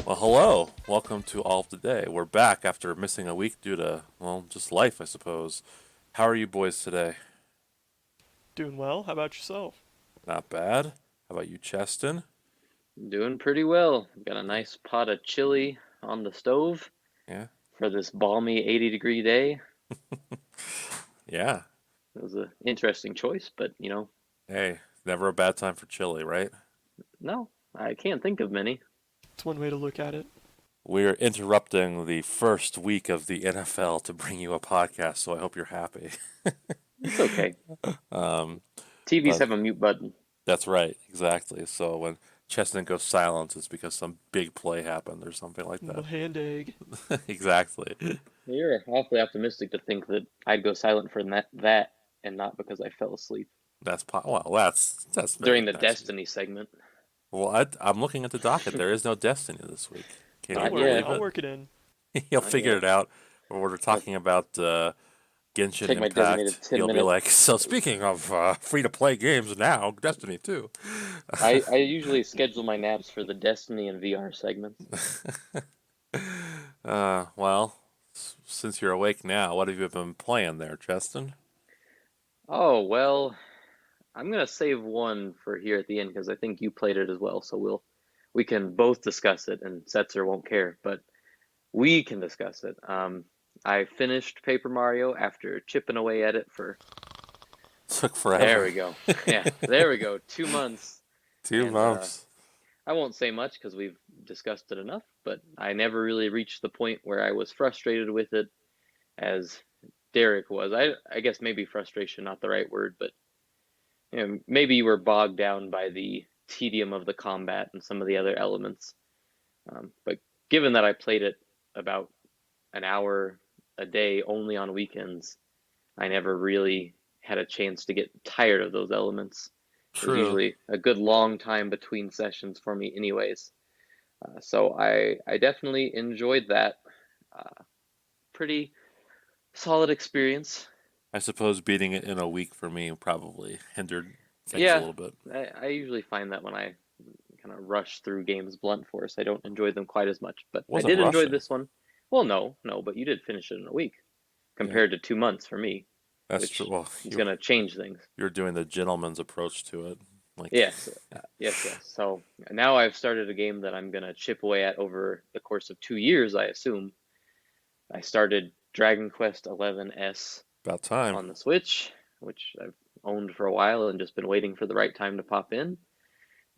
Well, hello. Welcome to All of Today. We're back after missing a week due to, well, just life, I suppose. How are you boys today? Doing well. How about yourself? Not bad. How about you, Cheston? Doing pretty well. Got a nice pot of chili on the stove Yeah? for this balmy 80-degree day. Yeah. It was an interesting choice, but Hey, never a bad time for chili, right? no, I can't think of many. It's one way to look at it. We're interrupting the first week of the NFL to bring you a podcast, so I hope you're happy. It's okay. Um, TVs but have a mute button. that's right, exactly. So when Cheston goes silent, it's because some big play happened or something like The that. hand egg. Exactly. You're awfully optimistic to think that I'd go silent for that and not because I fell asleep Well, that's very during the nice of you. Destiny segment. Well, I'm looking at the docket. There is no Destiny this week. Can you Don't Not worry, yet. believe I'll it? work it in. You'll Not figure yet. it out. When we're I'll talking about Genshin take my designated Impact, 10 you'll be minute. like, so speaking of free-to-play games now, Destiny 2. I usually schedule my naps for the Destiny and VR segments. Well, since you're awake now, what have you been playing there, Cheston? Oh, well, I'm gonna save one for here at the end because I think you played it as well, so we can both discuss it, and Setzer won't care, but we can discuss it. I finished Paper Mario after chipping away at it for Took there forever. we go. Yeah, there we go. 2 months, Two and months. I won't say much because we've discussed it enough, but I never really reached the point where I was frustrated with it as Derek was. I guess maybe frustration not the right word, but maybe you were bogged down by the tedium of the combat and some of the other elements. But given that I played it about an hour a day only on weekends, I never really had a chance to get tired of those elements. There's True. usually a good long time between sessions for me, anyways. So I definitely enjoyed that. Pretty solid experience. I suppose beating it in a week for me probably hindered things a Yeah, little bit. I usually find that when I kind of rush through games blunt force, I don't enjoy them quite as much. But I Wasn't did enjoy rushing. this one. Well, no, but you did finish it in a week Yeah, compared to 2 months for me, that's true. which Well, is going to change things. you're doing the gentleman's approach to it. Like, Yes, yes. So now I've started a game that I'm going to chip away at over the course of 2 years, I assume. I started Dragon Quest XI about time. on the Switch, which I've owned for a while and just been waiting for the right time to pop in.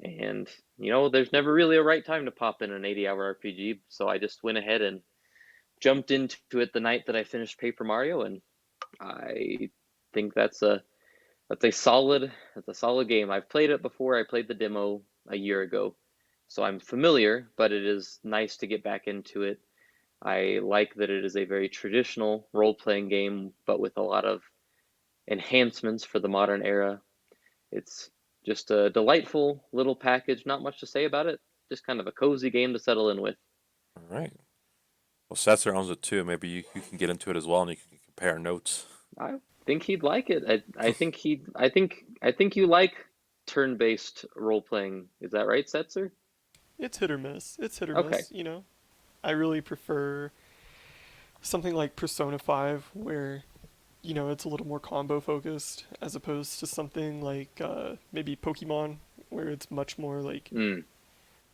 And, there's never really a right time to pop in an 80-hour RPG, so I just went ahead and jumped into it the night that I finished Paper Mario, and I think that's a solid game. I've played it before. I played the demo a year ago, so I'm familiar, but it is nice to get back into it. I like that it is a very traditional role-playing game, but with a lot of enhancements for the modern era. It's just a delightful little package. Not much to say about it. Just kind of a cozy game to settle in with. All right. Well, Setzer owns it too. Maybe you can get into it as well, and you can compare notes. I think he'd like it. I think he. I think you like turn-based role-playing. Is that right, Setzer? It's hit or miss. It's hit or Okay. miss. I really prefer something like Persona 5 where, it's a little more combo focused as opposed to something like maybe Pokemon where it's much more like Hmm.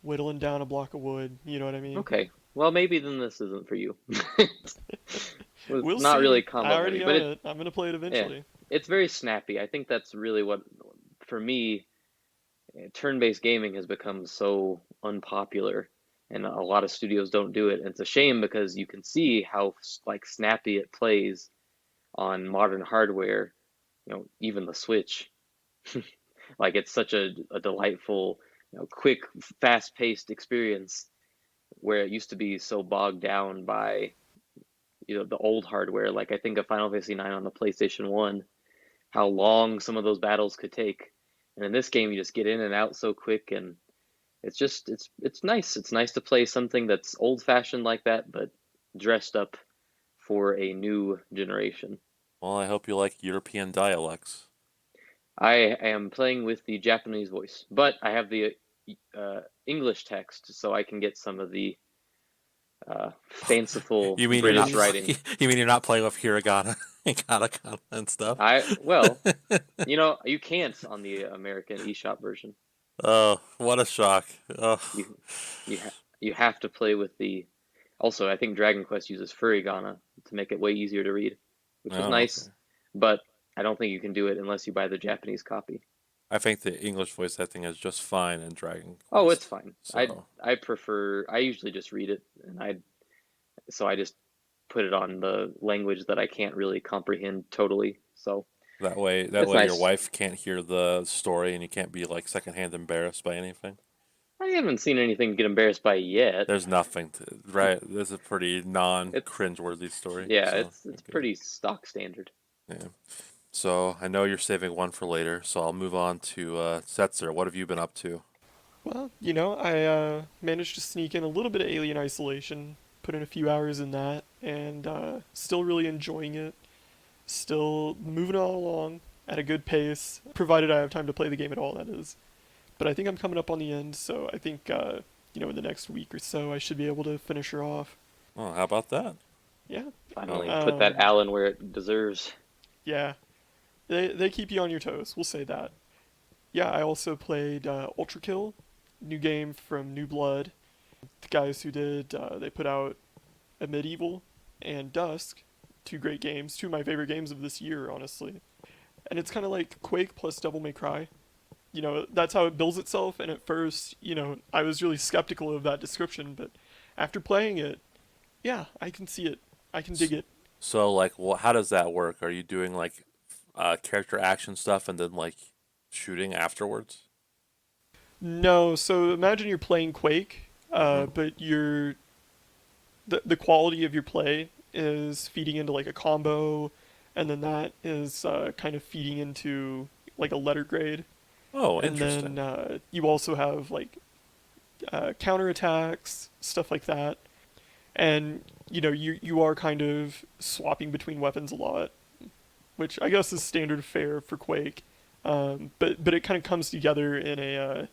whittling down a block of wood. You know what I mean? Okay. Well, maybe then this isn't for you. It's We'll not really see. I combo heavy, already but own it. I'm going to play it yeah, eventually. it's very snappy. I think that's really what, for me, turn-based gaming has become so unpopular, and a lot of studios don't do it. And it's a shame because you can see how like snappy it plays on modern hardware. Even the Switch. Like it's such a delightful, quick, fast-paced experience where it used to be so bogged down by the old hardware. Like I think of Final Fantasy 9 on the PlayStation 1, how long some of those battles could take. And in this game, you just get in and out so quick, and it's nice. It's nice to play something that's old-fashioned like that, but dressed up for a new generation. Well, I hope you like European dialects. I am playing with the Japanese voice, but I have the English text so I can get some of the fanciful You mean you're not British writing. you mean you're not playing with hiragana and katakana and stuff? Well, you can't on the American eShop version. Oh, what a shock. Oh, You you ha you have to play with the. Also, I think Dragon Quest uses furigana to make it way easier to read, which is oh, okay. nice, but I don't think you can do it unless you buy the Japanese copy. I think the English voice acting is just fine in Dragon Oh, it's Quest. fine. So I usually just read it, and I just put it on the language that I can't really comprehend totally. So that it's way your nice. wife can't hear the story and you can't be like secondhand embarrassed by anything. I haven't seen anything to get embarrassed by yet. There's nothing to right. This is a pretty non It's cringeworthy story. Yeah, So it's okay. pretty stock standard. Yeah. So I know you're saving one for later, so I'll move on to Setzer. What have you been up to? Well, I managed to sneak in a little bit of Alien Isolation, put in a few hours in that, and still really enjoying it. Still moving all along at a good pace, provided I have time to play the game at all, that is. But I think I'm coming up on the end, so I think, in the next week or so, I should be able to finish her off. Oh, how about that? Yeah. Finally, Okay. put that Alan where it deserves. Yeah. They keep you on your toes, we'll say that. Yeah, I also played Ultra Kill, new game from New Blood. The guys who did, they put out a Medieval and Dusk, two great games, two of my favorite games of this year, honestly. And it's kind of like Quake plus Devil May Cry. That's how it builds itself, and at first, I was really skeptical of that description, but after playing it, yeah, I can see it. I can dig it. So like, how does that work? Are you doing like character action stuff and then like shooting afterwards? No, so imagine you're playing Quake, Mm-hmm. but the quality of your play is feeding into like a combo, and then that is kind of feeding into like a letter grade, Oh, and interesting. then you also have like counterattacks, stuff like that, and you are kind of swapping between weapons a lot, which I guess is standard fare for Quake, but it kind of comes together in a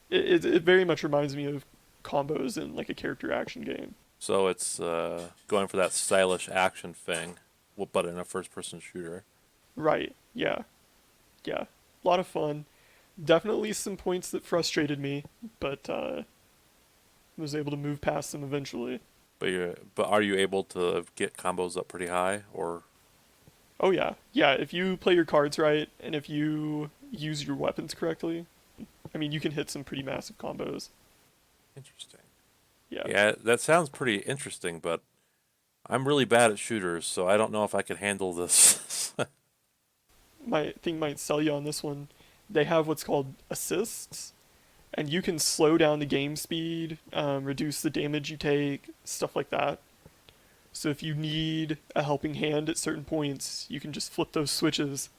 it very much reminds me of combos in like a character action game. So it's going for that stylish action thing, but in a first-person shooter. Right? Yeah, yeah. A lot of fun. Definitely some points that frustrated me, but was able to move past them eventually. But are you able to get combos up pretty high or? Oh yeah, yeah. If you play your cards right and if you use your weapons correctly, I mean, you can hit some pretty massive combos. Interesting. Yeah. Yeah, that sounds pretty interesting, but I'm really bad at shooters, so I don't know if I could handle this. My thing might sell you on this one. They have what's called assists, and you can slow down the game speed, reduce the damage you take, stuff like that. So if you need a helping hand at certain points, you can just flip those switches.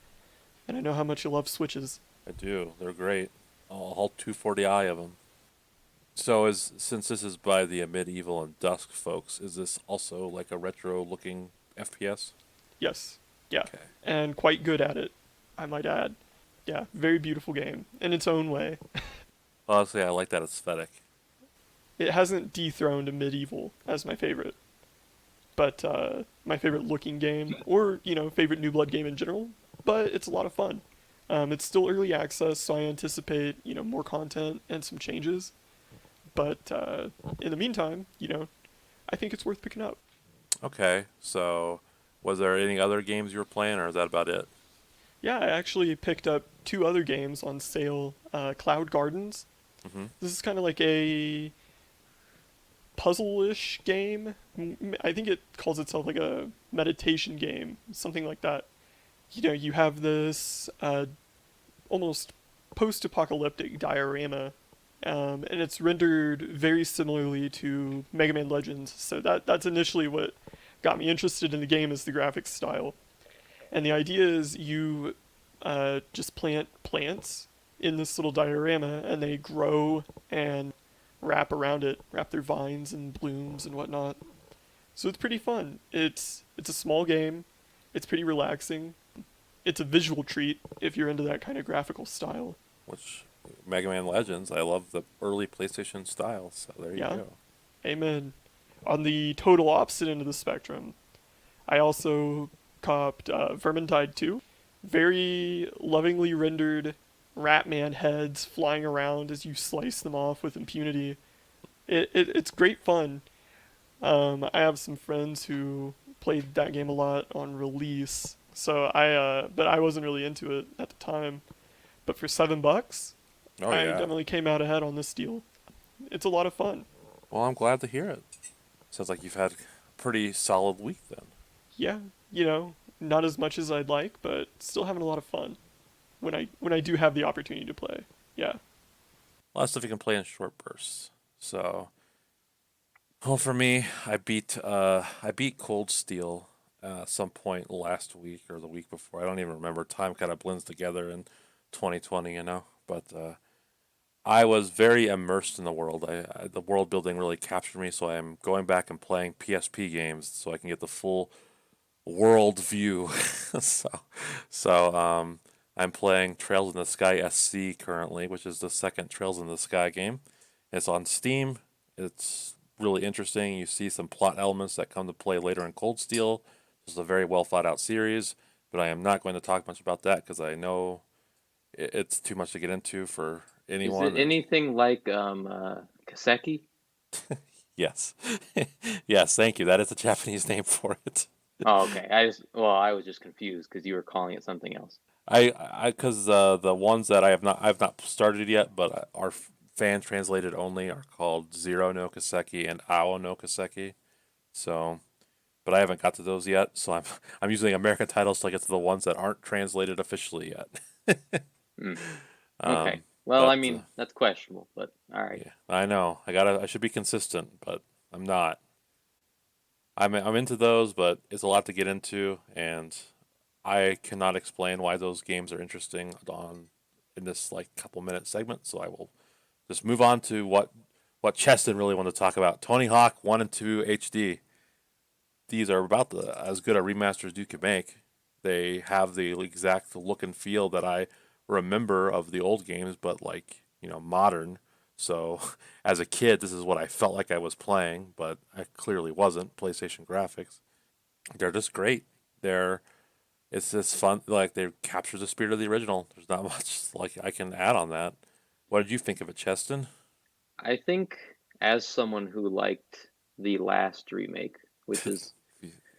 And I know how much you love switches. I do. They're great. All 240i of them. So since this is by the Medieval and Dusk folks, is this also like a retro-looking FPS? Yes, yeah, Okay. and quite good at it, I might add. Yeah, very beautiful game in its own way. Honestly, I like that aesthetic. It hasn't dethroned a Medieval as my favorite, but my favorite looking game, or favorite New Blood game in general. But it's a lot of fun. It's still early access, so I anticipate more content and some changes. But in the meantime, I think it's worth picking up. Okay, so was there any other games you were playing, or is that about it? Yeah, I actually picked up two other games on sale. Cloud Gardens. Mm-hmm. This is kind of like a puzzle-ish game. I think it calls itself like a meditation game, something like that. You have this almost post-apocalyptic diorama, and it's rendered very similarly to Mega Man Legends. So that's initially what got me interested in the game, is the graphics style. And the idea is you just plant plants in this little diorama, and they grow and wrap around it, wrap their vines and blooms and whatnot. So it's pretty fun. It's a small game. It's pretty relaxing. It's a visual treat if you're into that kind of graphical style. Which Mega Man Legends. I love the early PlayStation style, so there you Yeah, go. amen. On the total opposite end of the spectrum, I also copped Vermintide 2. Very lovingly rendered Ratman heads flying around as you slice them off with impunity. It's great fun. I have some friends who played that game a lot on release, but I wasn't really into it at the time. But for $7, Oh I yeah. definitely came out ahead on this deal. It's a lot of fun. Well, I'm glad to hear it. Sounds like you've had a pretty solid week then. Yeah, not as much as I'd like, but still having a lot of fun when I do have the opportunity to play. Yeah. A lot of stuff you can play in short bursts. So, well, for me, I beat Cold Steel some point last week or the week before. I don't even remember. Time kind of blends together in 2020, you know. But I was very immersed in the world. The world building really captured me, so I am going back and playing PSP games so I can get the full world view. so, so I'm playing Trails in the Sky SC currently, which is the second Trails in the Sky game. It's on Steam. It's really interesting. You see some plot elements that come to play later in Cold Steel. This is a very well thought out series, but I am not going to talk much about that because I know it's too much to get into for Is it anyone. anything like Kiseki? Yes, yes, thank you. That is the Japanese name for it. Oh, okay. I was just confused because you were calling it something else. Because the ones that I've not started yet, but are fan translated only, are called Zero no Kiseki and Ao no Kiseki. So, but I haven't got to those yet. So I'm using American titles till I get to the ones that aren't translated officially yet. Hmm. Okay. um, Well, but I mean, that's questionable, but all right. yeah, I know I should be consistent, but I'm not. I'm into those, but it's a lot to get into, and I cannot explain why those games are interesting on in this like couple minute segment. So I will just move on to what Cheston really wanted to talk about. Tony Hawk 1 and 2 HD. These are about as good a remaster as you can make. They have the exact look and feel that I remember of the old games, but like, modern. So as a kid, this is what I felt like I was playing, but I clearly wasn't. PlayStation graphics. They're just great. They're It's just fun. Like they capture the spirit of the original. There's not much like I can add on that. What did you think of it, Cheston? I think as someone who liked the last remake, which is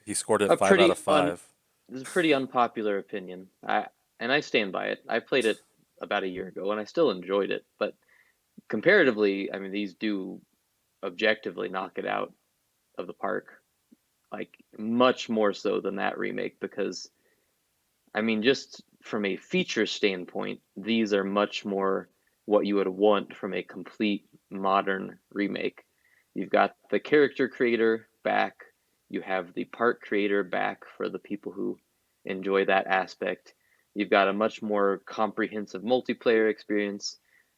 He scored it a 5 out of pretty un 5. this is a pretty unpopular opinion. I stand by it. I played it about a year ago and I still enjoyed it, but comparatively, I mean these do objectively knock it out of the park, like much more so than that remake because I mean just from a feature standpoint, these are much more what you would want from a complete modern remake. You've got the character creator back, you have the part creator back for the people who enjoy that aspect. You've got a much more comprehensive multiplayer experience.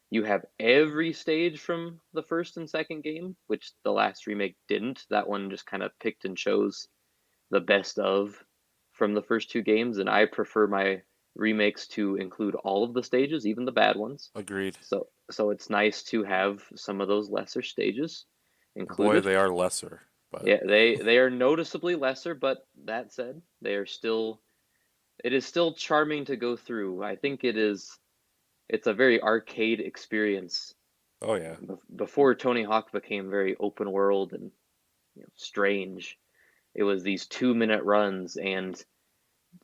You have every stage from the first and second game, which the last remake didn't. That one just kind of picked and chose the best of from the first two games, and I prefer my remakes to include all of the stages, even the bad ones. Agreed. So it's nice to have some of those lesser stages Boy, included. they are lesser, but Yeah, they are noticeably lesser, but that said, they are still it is still charming to go through. I think it's a very arcade experience oh yeah, before Tony Hawk became very open world and strange. It was these 2 minute runs, and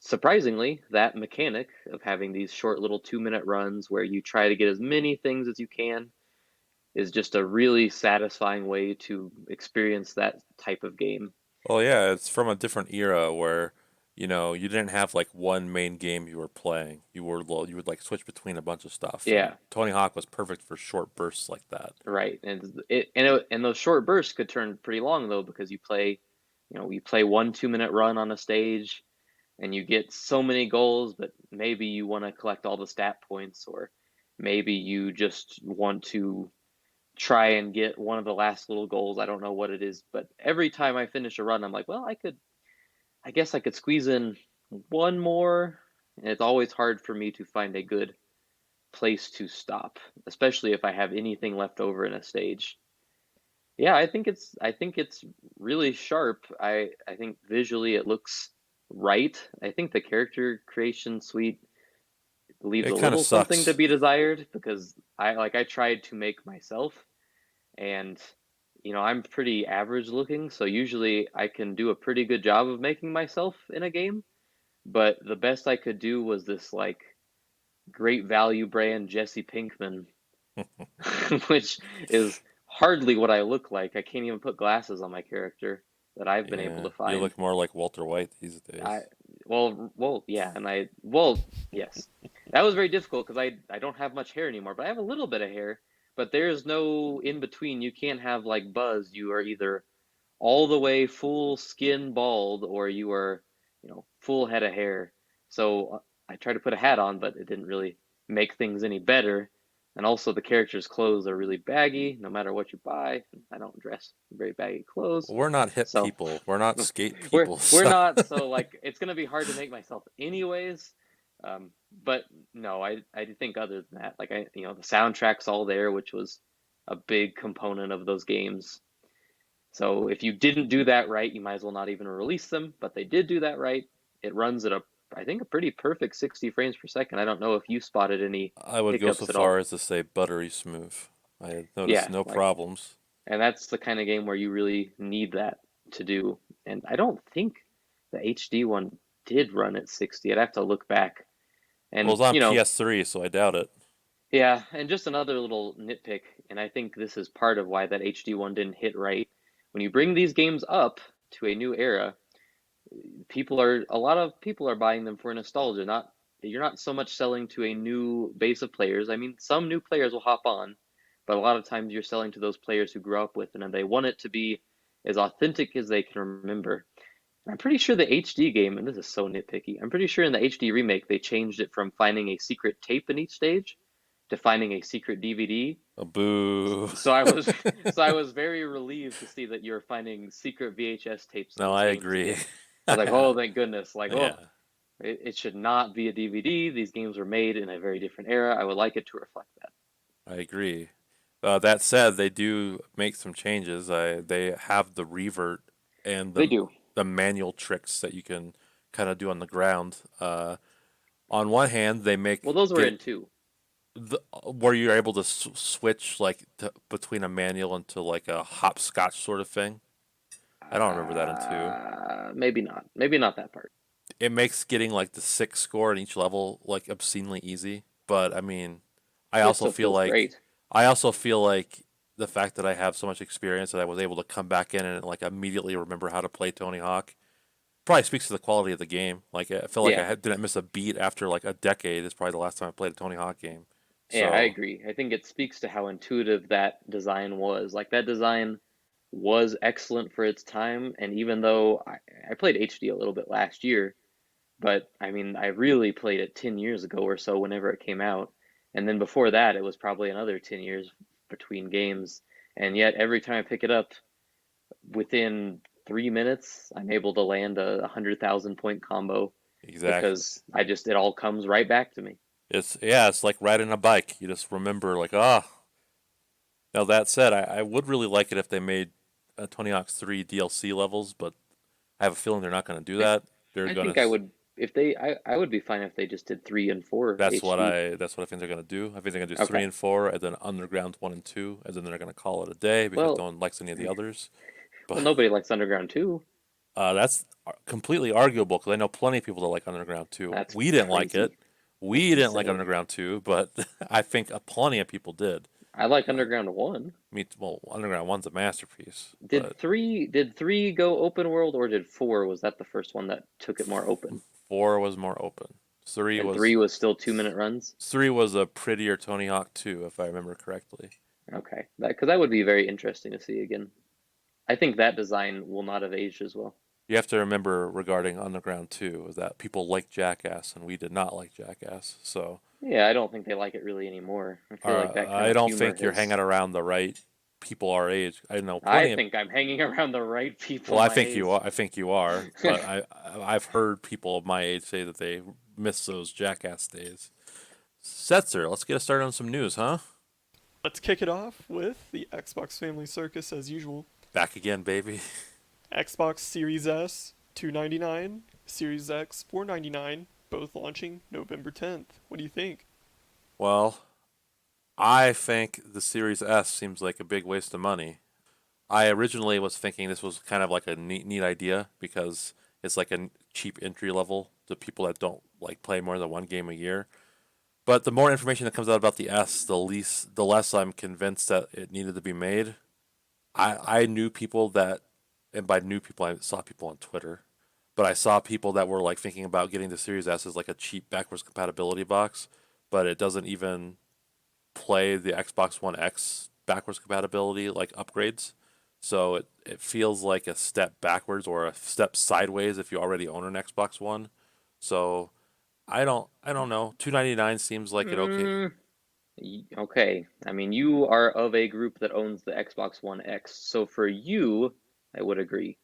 surprisingly, that mechanic of having these short little 2 minute runs where you try to get as many things as you can is just a really satisfying way to experience that type of game. well yeah, it's from a different era where you didn't have like one main game you were playing. You would like switch between a bunch of stuff, and Yeah, Tony Hawk was perfect for short bursts like that. right. And those short bursts could turn pretty long though because you play one 2 minute run on a stage and you get so many goals, but maybe you want to collect all the stat points, or maybe you just want to try and get one of the last little goals. I don't know what it is, but every time I finish a run, I'm like, well, I guess I could squeeze in one more. And it's always hard for me to find a good place to stop, especially if I have anything left over in a stage. Yeah, I think it's really sharp. I think visually it looks right. I think the character creation suite leaves It a kind of little something to sucks. be desired because I tried to make myself, and I'm pretty average looking, so usually I can do a pretty good job of making myself in a game, but the best I could do was this like great value brand Jesse Pinkman, which is hardly what I look like. I can't even put glasses on my character that I've been able Yeah, to you find. look more like Walter White these I days. well, yeah, and well, yes. That was very difficult because I don't have much hair anymore, but I have a little bit of hair, but there's no in between. You can't have like Buzz. You are either all the way full skin bald or you are, full head of hair. So I tried to put a hat on, but it didn't really make things any better. And also the character's clothes are really baggy no matter what you buy. I don't dress in very baggy clothes. We're not hip So people. We're not skate we're people. we're So not, so like it's gonna be hard to make myself anyways. But no, I think other than that, like the soundtrack's all there, which was a big component of those games. So if you didn't do that right, you might as well not even release them. But they did do that right. It runs at I think, a pretty perfect 60 frames per second. I don't know if you spotted any I would go so hiccups at all. far as to say buttery smooth. I had noticed Yeah, no like, problems. and that's the kind of game where you really need that to do. And I don't think the HD one did run at 60. I'd have to look back. Well, And, it's on PS3, so I doubt it. yeah, and just another little nitpick, and I think this is part of why that HD one didn't hit right. When you bring these games up to a new era, a lot of people are buying them for nostalgia. Not You're not so much selling to a new base of players. I mean, some new players will hop on, but a lot of times you're selling to those players who grew up with it and they want it to be as authentic as they can remember. I'm pretty sure the HD game, and this is so nitpicky, I'm pretty sure in the HD remake they changed it from finding a secret tape in each stage to finding a secret DVD. A boo. So I was so I was very relieved to see that you're finding secret VHS tapes in No, these I games agree. again. I was like, oh, thank goodness. Like, oh, Yeah, it should not be a DVD. These games were made in a very different era. I would like it to reflect that. I agree. That said, they do make some changes. They have the revert and They do. the manual tricks that you can kind of do on the ground. On one hand, they Well, make those were get in two. where you're able to switch like between a manual into like a hopscotch sort of thing. I don't remember that in two. Maybe not. Maybe not that part. It makes getting like the sixth score in each level like obscenely easy. But I mean, I It also still feel feels like great. I also feel like the fact that I have so much experience that I was able to come back in and like immediately remember how to play Tony Hawk probably speaks to the quality of the game. Like I feel like Yeah. didn't miss a beat after like a decade. It's probably the last time I played a Tony Hawk game. Yeah, I So agree. I think it speaks to how intuitive that design was. Like that design was excellent for its time, and even though I played HD a little bit last year, but I mean I really played it 10 years ago or so whenever it came out. And then before that it was probably another 10 years between games. And yet every time I pick it up within 3 minutes, I'm able to land a 100,000 point combo exactly. because it all comes right back to me. It's like riding a bike. You just remember like Now that said, I would really like it if they made Tony Hawk's 3 DLC levels, but I have a feeling they're not going to do I that. They're I going think to. I would be fine if they just did 3 and 4 HD. That's what I think they're going to do. I think they're going to do 3 Okay. and 4 and then Underground 1 and 2 and then they're going to call it a day because no Well, one likes any of the others. But nobody likes Underground 2. that's completely arguable because I know plenty of people that like Underground 2. That's We didn't like it. crazy. We That's didn't like insane. Underground 2, but I think plenty of people did. I like Uh, Underground 1. well, Underground 1's a masterpiece, Did but 3 go open world, or did 4, was that the first one that took it more open? 4 was more open. 3 And was 3 was still 2 minute runs? 3 was a prettier Tony Hawk 2, if I remember correctly. Okay. That would be very interesting to see again. I think that design will not have aged as well. You have to remember regarding Underground 2 is that people like Jackass and we did not like Jackass. So Yeah, I don't think they like it really anymore. I feel like that kind I of don't humor think you're has. hanging around the right people our age. I know I plenty of. think I'm hanging around the right people Well, I my think you age. are. I think you are. But I've heard people of my age say that they miss those Jackass days. Setzer, let's get us started on some news, huh? Let's kick it off with the Xbox Family Circus as usual. Back again, baby. Xbox Series S $299, Series X $499, both launching November 10th. What do you think? Well, I think the Series S seems like a big waste of money. I originally was thinking this was kind of like a neat idea because it's like a cheap entry level to people that don't like play more than one game a year. But the more information that comes out about the S, the less I'm convinced that it needed to be made. I knew people that, and by new people I saw people on Twitter, but I saw people that were like thinking about getting the Series S as like a cheap backwards compatibility box, but it doesn't even play the Xbox One X backwards compatibility like upgrades. So it feels like a step backwards or a step sideways if you already own an Xbox One. So I don't know. 299 seems like it okay. Mm, okay. I mean, you are of a group that owns the Xbox One X, so for you, I would agree.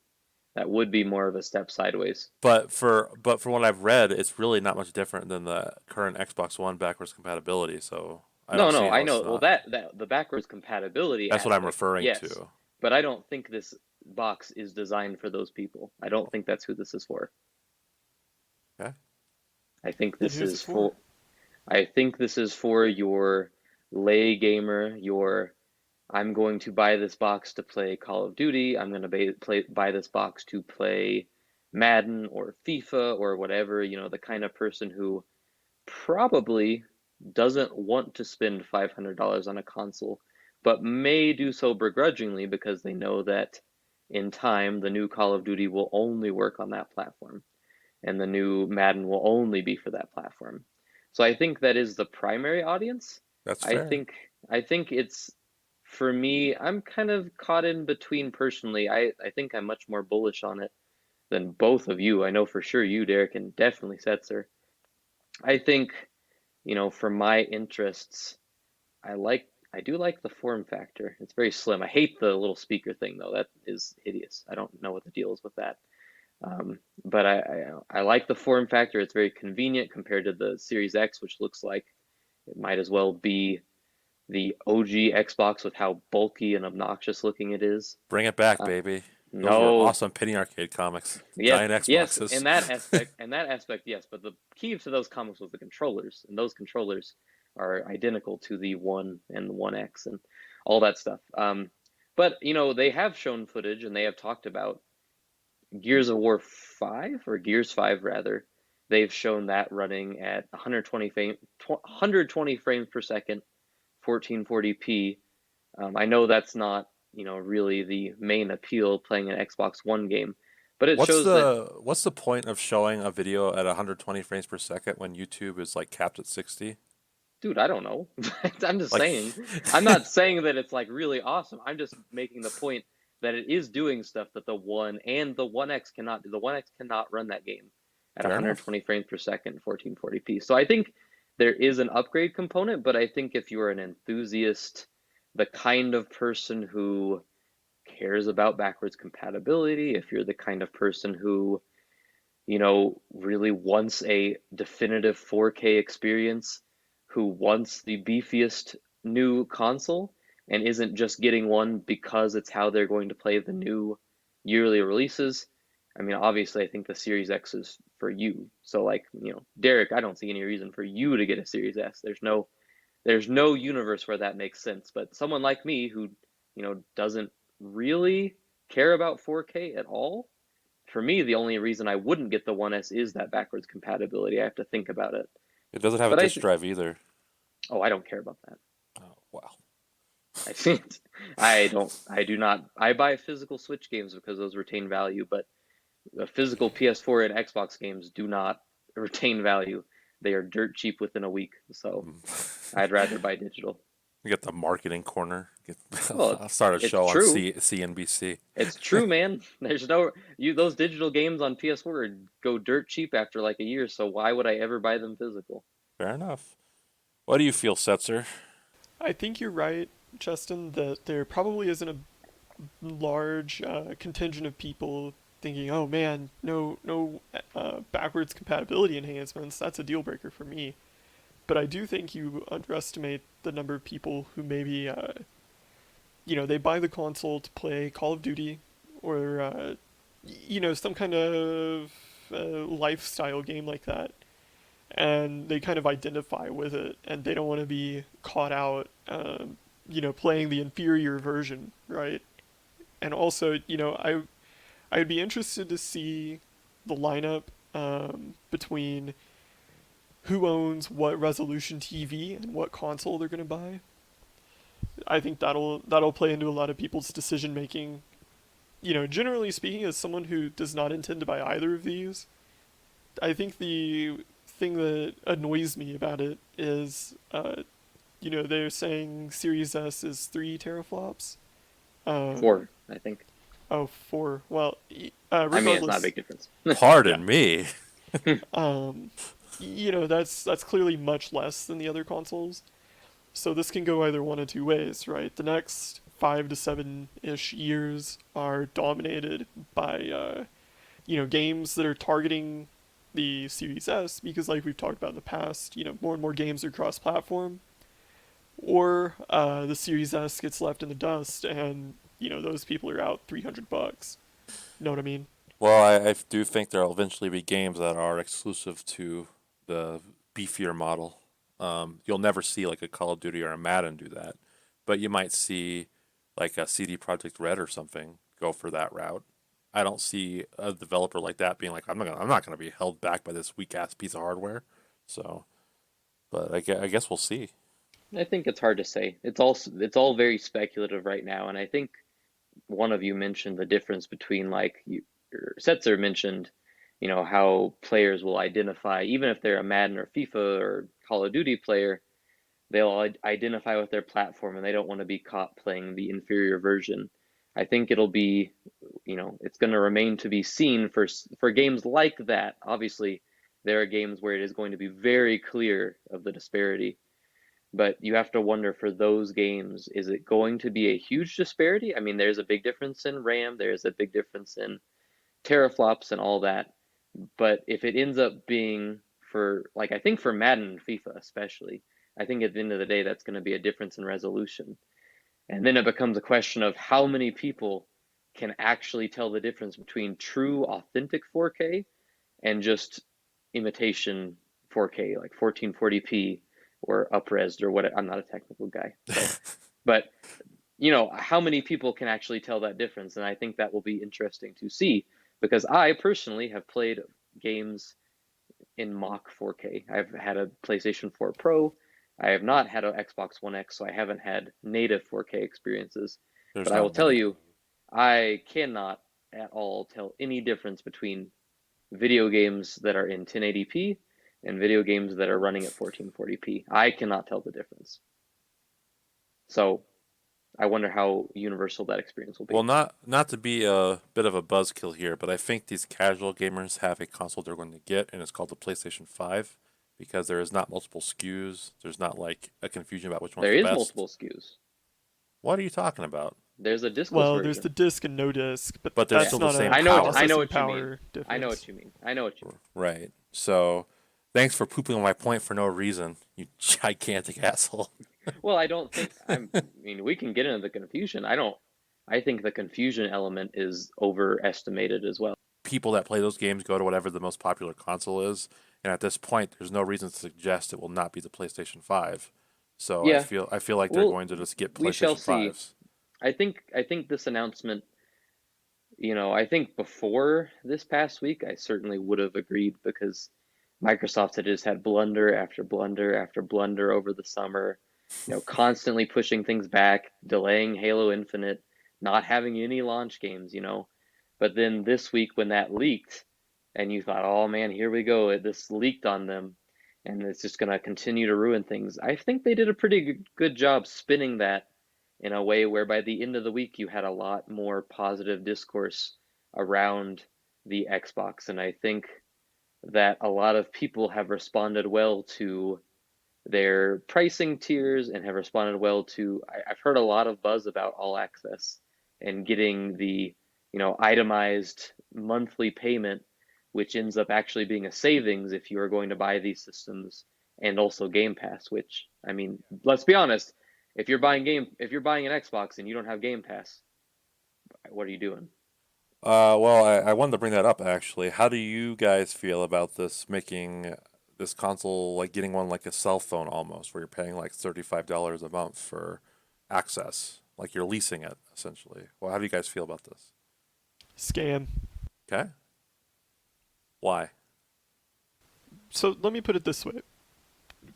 That would be more of a step sideways. But for what I've read, it's really not much different than the current Xbox One backwards compatibility. So I No, don't no, see I how it's know. Well, not. that the backwards compatibility That's what I'm aspect, referring yes, to. but I don't think this box is designed for those people. I don't think that's who this is for. Okay. I think Then this who's it is for? for I think this is for your lay gamer, your I'm going to buy this box to play Call of Duty. I'm going to buy this box to play Madden or FIFA or whatever, the kind of person who probably doesn't want to spend $500 on a console, but may do so begrudgingly because they know that in time the new Call of Duty will only work on that platform and the new Madden will only be for that platform. So I think that is the primary audience. That's I fair. think I think it's for me, I'm kind of caught in between personally. I think I'm much more bullish on it than both of you. I know for sure you, Derek, and definitely Setzer. I think, for my interests, I do like the form factor. It's very slim. I hate the little speaker thing though. That is hideous. I don't know what the deal is with that. But I like the form factor. It's very convenient compared to the Series X, which looks like it might as well be the OG Xbox with how bulky and obnoxious looking it is. Bring it back, Uh, baby. Those were no, awesome Penny Arcade comics. yes, Giant yes, Xboxes. in that aspect, yes. But the key to those comics was the controllers, and those controllers are identical to the One and the One X and all that stuff. But they have shown footage and they have talked about Gears of War 5 or Gears 5 rather. They've shown that running at 120 frames per second, 1440p. I know that's not, really the main appeal playing an Xbox One game, but it What's shows that, the point of showing a video at 120 frames per second when YouTube is like capped at 60? dude, I don't know. I'm just Like saying. I'm not saying that it's like really awesome. I'm just making the point that it is doing stuff that the One and the One X cannot do. The One X cannot run that game at fair enough. 120 frames per second, 1440p. So I think there is an upgrade component, but I think if you're an enthusiast, the kind of person who cares about backwards compatibility, if you're the kind of person who, really wants a definitive 4K experience, who wants the beefiest new console and isn't just getting one because it's how they're going to play the new yearly releases. I mean, obviously, I think the Series X is for you. So, like, Derek, I don't see any reason for you to get a Series S. There's no universe where that makes sense. But someone like me who, doesn't really care about 4K at all, for me, the only reason I wouldn't get the 1S is that backwards compatibility. I have to think about it. It doesn't have a But disk drive either. I don't care about that. Oh, wow. I think I do not. I buy physical Switch games because those retain value, but the physical PS4 and Xbox games do not retain value. They are dirt cheap within a week, so I'd rather buy digital. You get the marketing corner. Well, I'll start a it's show on true. CNBC. It's true, man. There's no those digital games on PS4 go dirt cheap after like a year, so why would I ever buy them physical? Fair enough. What do you feel, Setzer? I think you're right, Cheston, that there probably isn't a large contingent of people thinking, "Oh man, no backwards compatibility enhancements. That's a deal breaker for me." but I do think you underestimate the number of people who maybe, they buy the console to play Call of Duty or, some kind of lifestyle game like that. And they kind of identify with it, and they don't want to be caught out, playing the inferior version, right? And also, I would be interested to see the lineup between who owns what resolution TV and what console they're gonna buy. I think that'll play into a lot of people's decision making. Generally speaking, as someone who does not intend to buy either of these, I think the thing that annoys me about it is, they're saying Series S is 3 teraflops. Um, 4, I think. oh, 4. Well, I mean, it's not a regardless, big difference. yeah. Pardon me. Um, that's clearly much less than the other consoles. So this can go either one of two ways, right? The next 5 to 7 ish years are dominated by games that are targeting the Series S because, like we've talked about in the past, more and more games are cross-platform. Or the Series S gets left in the dust, and those people are out $300. Know what I mean? Well, I do think there'll eventually be games that are exclusive to the beefier model. You'll never see like a Call of Duty or a Madden do that, but you might see like a CD Projekt Red or something go for that route. I don't see a developer like that being like, I'm not gonna be held back by this weak ass piece of hardware. So, but I guess we'll see. I think it's hard to say. It's all very speculative right now, and I think one of you mentioned the difference between Setzer mentioned, how players will identify, even if they're a Madden or FIFA or Call of Duty player, they'll identify with their platform and they don't want to be caught playing the inferior version. I think it'll be, it's going to remain to be seen for games like that. Obviously, there are games where it is going to be very clear of the disparity, but you have to wonder for those games, is it going to be a huge disparity? I mean, there's a big difference in RAM, there's a big difference in teraflops and all that. But if it ends up being for, like, I think for Madden and FIFA especially, I think at the end of the day, that's going to be a difference in resolution. And then it becomes a question of how many people can actually tell the difference between true, authentic 4K and just imitation 4K, like 1440p or upresed or what. I'm not a technical guy, so, but how many people can actually tell that difference? And I think that will be interesting to see because I personally have played games in mock 4K. I've had a PlayStation 4 Pro. I have not had an Xbox One X, so I haven't had native 4K experiences. There's But I will not tell many of you, them. I cannot at all tell any difference between video games that are in 1080p and video games that are running at 1440p. I cannot tell the difference. So I wonder how universal that experience will Well, be. not to be a bit of a buzzkill here, but I think these casual gamers have a console they're going to get, and it's called the PlayStation 5 because there is not multiple SKUs. There's not like a confusion about which one's There the is best. multiple SKUs. What are you talking about? There's a discless Well, there's the version. disc and no disc, but But they're Yeah, that's still the not same a power. I know processing what you mean. power I know difference. what you mean. I know what you mean. Right. So, thanks for pooping on my point for no reason, you gigantic asshole. Well, I don't think I mean, we can get into the confusion. I think the confusion element is overestimated as well. People that play those games go to whatever the most popular console is, and at this point, there's no reason to suggest it will not be the PlayStation 5. So Yeah, I feel like they're well, going to just get we shall PlayStation see. 5s. I think this announcement, I think before this past week, I certainly would have agreed because Microsoft had just had blunder after blunder after blunder over the summer, constantly pushing things back, delaying Halo Infinite, not having any launch games. But then this week when that leaked, and you thought, oh man, here we go, this leaked on them, and it's just going to continue to ruin things. I think they did a pretty good job spinning that in a way where by the end of the week you had a lot more positive discourse around the Xbox. And I think that a lot of people have responded well to their pricing tiers and have responded well to, I've heard a lot of buzz about all access and getting the itemized monthly payment, which ends up actually being a savings if you are going to buy these systems and also Game Pass, which I mean, let's be honest, if you're buying an Xbox and you don't have Game Pass, what are you doing? Well, I wanted to bring that up actually. How do you guys feel about this making this console like getting one like a cell phone almost, where you're paying like $35 a month for access, like you're leasing it essentially? Well, how do you guys feel about this? Scam. Okay, why? So let me put it this way.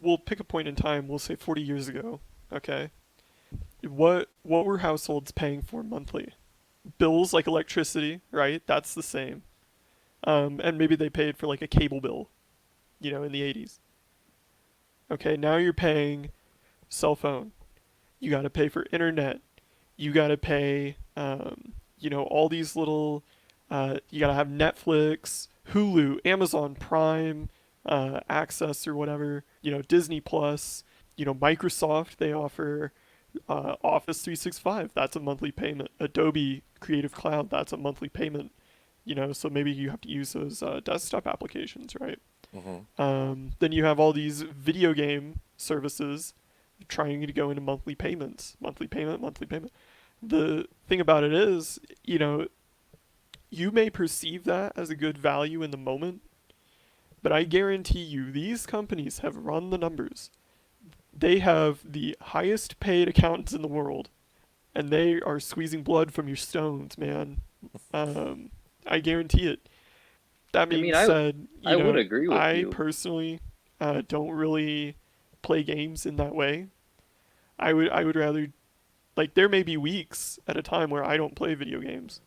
We'll pick a point in time, we'll say 40 years ago, okay? What were households paying for monthly? Bills like electricity, right? That's the same. And maybe they paid for like a cable bill, in the 80s. Okay, now you're paying cell phone. You got to pay for internet. You got to pay, all these little. You got to have Netflix, Hulu, Amazon Prime, Access or whatever. Disney Plus. Microsoft. They offer Office 365. That's a monthly payment. Adobe Creative Cloud. That's a monthly payment. So maybe you have to use those desktop applications, right? Mm-hmm. Then you have all these video game services trying to go into monthly payments, monthly payment, monthly payment. The thing about it is, you may perceive that as a good value in the moment, but I guarantee you these companies have run the numbers. They have the highest paid accountants in the world, and they are squeezing blood from your stones, man. I guarantee it. That I being mean, said, I would agree with I you. personally don't really play games in that way. I would rather, like, there may be weeks at a time where I don't play video games,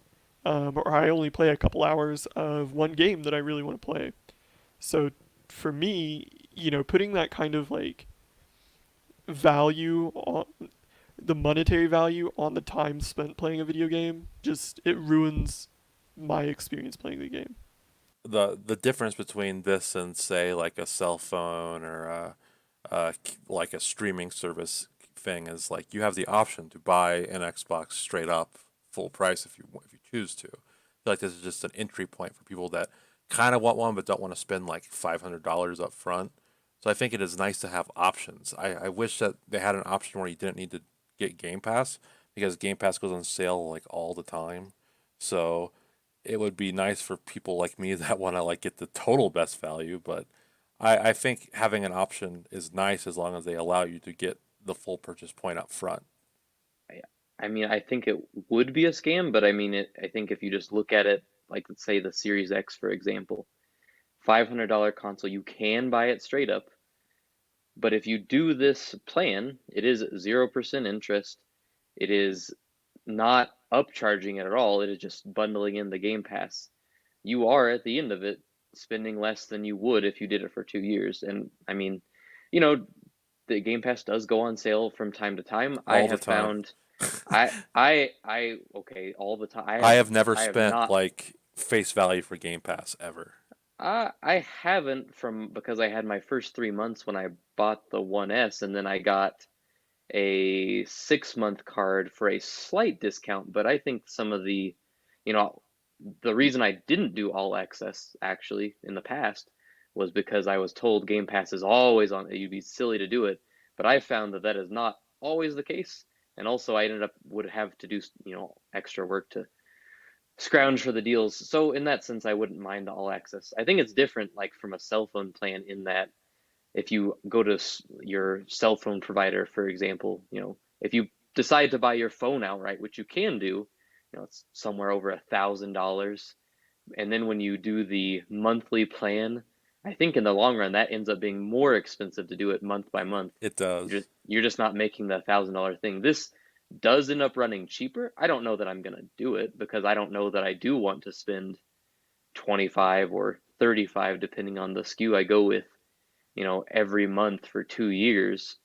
or I only play a couple hours of one game that I really want to play. So for me, putting that kind of like value on the monetary value on the time spent playing a video game, just it ruins my experience playing the game. The difference between this and say like a cell phone or like a streaming service thing is like you have the option to buy an Xbox straight up full price if you choose to. I feel like this is just an entry point for people that kind of want one but don't want to spend like $500 up front. So I think it is nice to have options. I wish that they had an option where you didn't need to get Game Pass because Game Pass goes on sale like all the time. So it would be nice for people like me that want to like get the total best value, but I think having an option is nice as long as they allow you to get the full purchase point up front. I, I mean, I think it would be a scam, but I mean, I think if you just look at it, like let's say the Series X, for example, $500 console, you can buy it straight up. But if you do this plan, it is 0% interest. It is not upcharging it at all. It is just bundling in the Game Pass. You are at the end of it spending less than you would if you did it for 2 years. And I mean, you know, the Game Pass does go on sale from time to time. I All the have time. found okay, all the time. I have never I have spent not like face value for Game Pass ever. I haven't from because I had my first 3 months when I bought the 1S, and then I got a 6 month card for a slight discount. But I think some of you know, the reason I didn't do all access actually in the past was because I was told Game Pass is always on. You'd be silly to do it, but I found that that is not always the case. And also, I ended up would have to do extra work to scrounge for the deals. So in that sense, I wouldn't mind the all access. I think it's different, like from a cell phone plan, in that if you go to your cell phone provider, for example, if you decide to buy your phone outright, which you can do, it's somewhere over $1,000. And then when you do the monthly plan, I think in the long run that ends up being more expensive to do it month by month. It You're does. just you're just not making the $1,000 thing. This does end up running cheaper. I don't know that I'm gonna do it because I don't know that I do want to spend 25 or 35 depending on the SKU I go with, every month for 2 years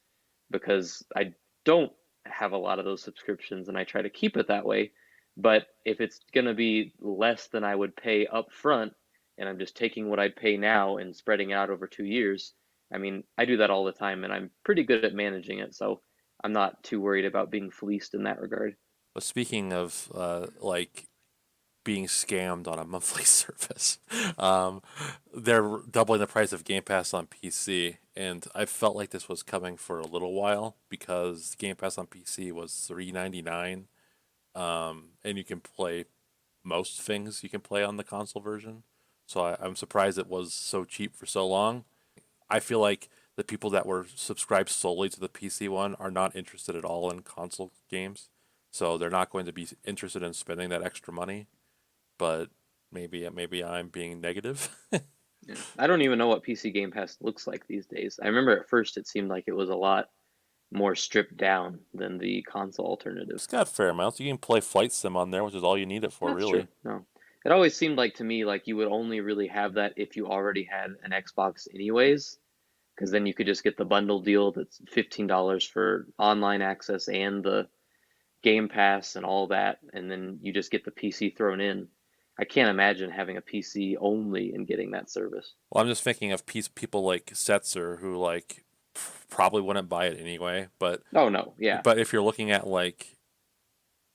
because I don't have a lot of those subscriptions and I try to keep it that way. But if it's going to be less than I would pay up front and I'm just taking what I'd pay now and spreading it out over 2 years, I mean, I do that all the time and I'm pretty good at managing it. So I'm not too worried about being fleeced in that regard. But speaking of like being scammed on a monthly service, um, they're doubling the price of Game Pass on PC, and I felt like this was coming for a little while because Game Pass on PC was $3.99, and you can play most things you can play on the console version. So I'm surprised it was so cheap for so long. I feel like the people that were subscribed solely to the PC one are not interested at all in console games, so they're not going to be interested in spending that extra money. But maybe I'm being negative. Yeah. I don't even know what PC Game Pass looks like these days. I remember at first it seemed like it was a lot more stripped down than the console alternative. It's got fair amounts. You can play Flight Sim on there, which is all you need it for, That's true. really. No. It always seemed like to me like you would only really have that if you already had an Xbox anyways, because then you could just get the bundle deal that's $15 for online access and the Game Pass and all that, and then you just get the PC thrown in. I can't imagine having a PC only and getting that service. Well, I'm just thinking of people like Setzer who like probably wouldn't buy it anyway. Oh no, yeah. But if you're looking at like,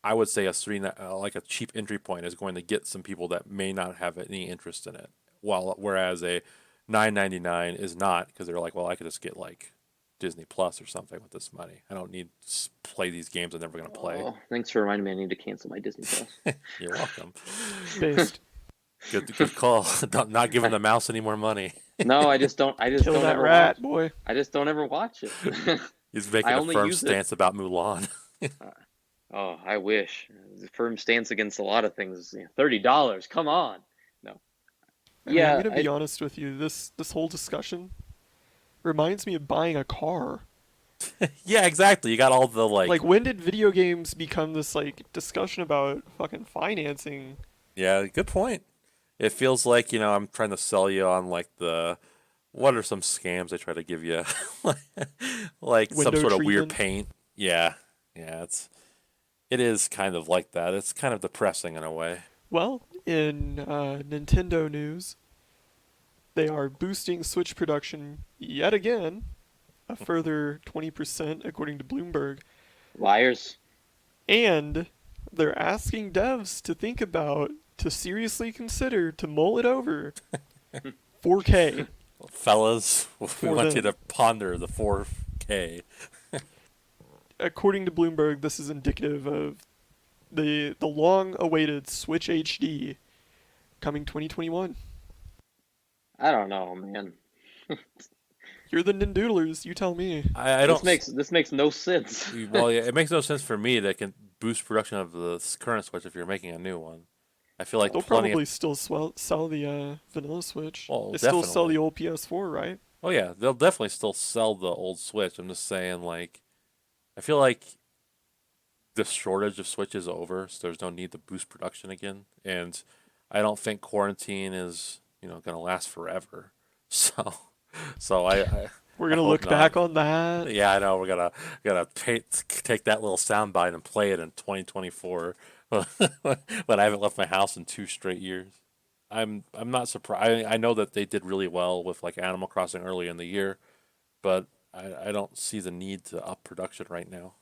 I would say like a cheap entry point is going to get some people that may not have any interest in it. While whereas a 9.99 is not, because they're like, well, I could just get like Disney Plus or something with this money. I don't need to play these games I'm never going to play. Oh, thanks for reminding me I need to cancel my Disney Plus. You're welcome. Based. Good call. Not giving the mouse any more money. No, I just don't Kill don't that ever rat, watch. boy. I just don't ever watch it. He's making I a only firm use it. stance about Mulan. Oh, I wish. Firm stance against a lot of things. $30, come on. No. I mean, Yeah, I'm gonna be honest with you. This whole discussion reminds me of buying a car. Yeah, exactly. You got all the Like, when did video games become this like discussion about fucking financing? Yeah, good point. It feels like, I'm trying to sell you on like what are some scams they try to give you? Like some Window sort of weird treatment? paint. Yeah. Yeah, it is kind of like that. It's kind of depressing in a way. Well, in Nintendo news, they are boosting Switch production yet again, a further 20% according to Bloomberg, liars. and they're asking devs to seriously consider to mull it over 4K Fellas, we For want you them. to ponder the 4K. According to Bloomberg, this is indicative of the long-awaited Switch HD coming 2021. I don't know, man. You're the Nindoodlers, you tell me. I don't. This makes no sense. Well, yeah, it makes no sense for me that can boost production of the current Switch if you're making a new one. I feel like They'll plenty probably of. still sell the vanilla Switch. Well, They still sell definitely. the old PS4, right? Oh yeah, they'll definitely still sell the old Switch. I'm just saying, like, I feel like the shortage of Switch is over, so there's no need to boost production again. And I don't think quarantine is, going to last forever. So, so We're I gonna hope look not. back on that. Yeah, I know. We're gonna take that little soundbite and play it in 2024 when I haven't left my house in 2 straight years. I'm not surprised. I know that they did really well with like Animal Crossing early in the year, but I don't see the need to up production right now.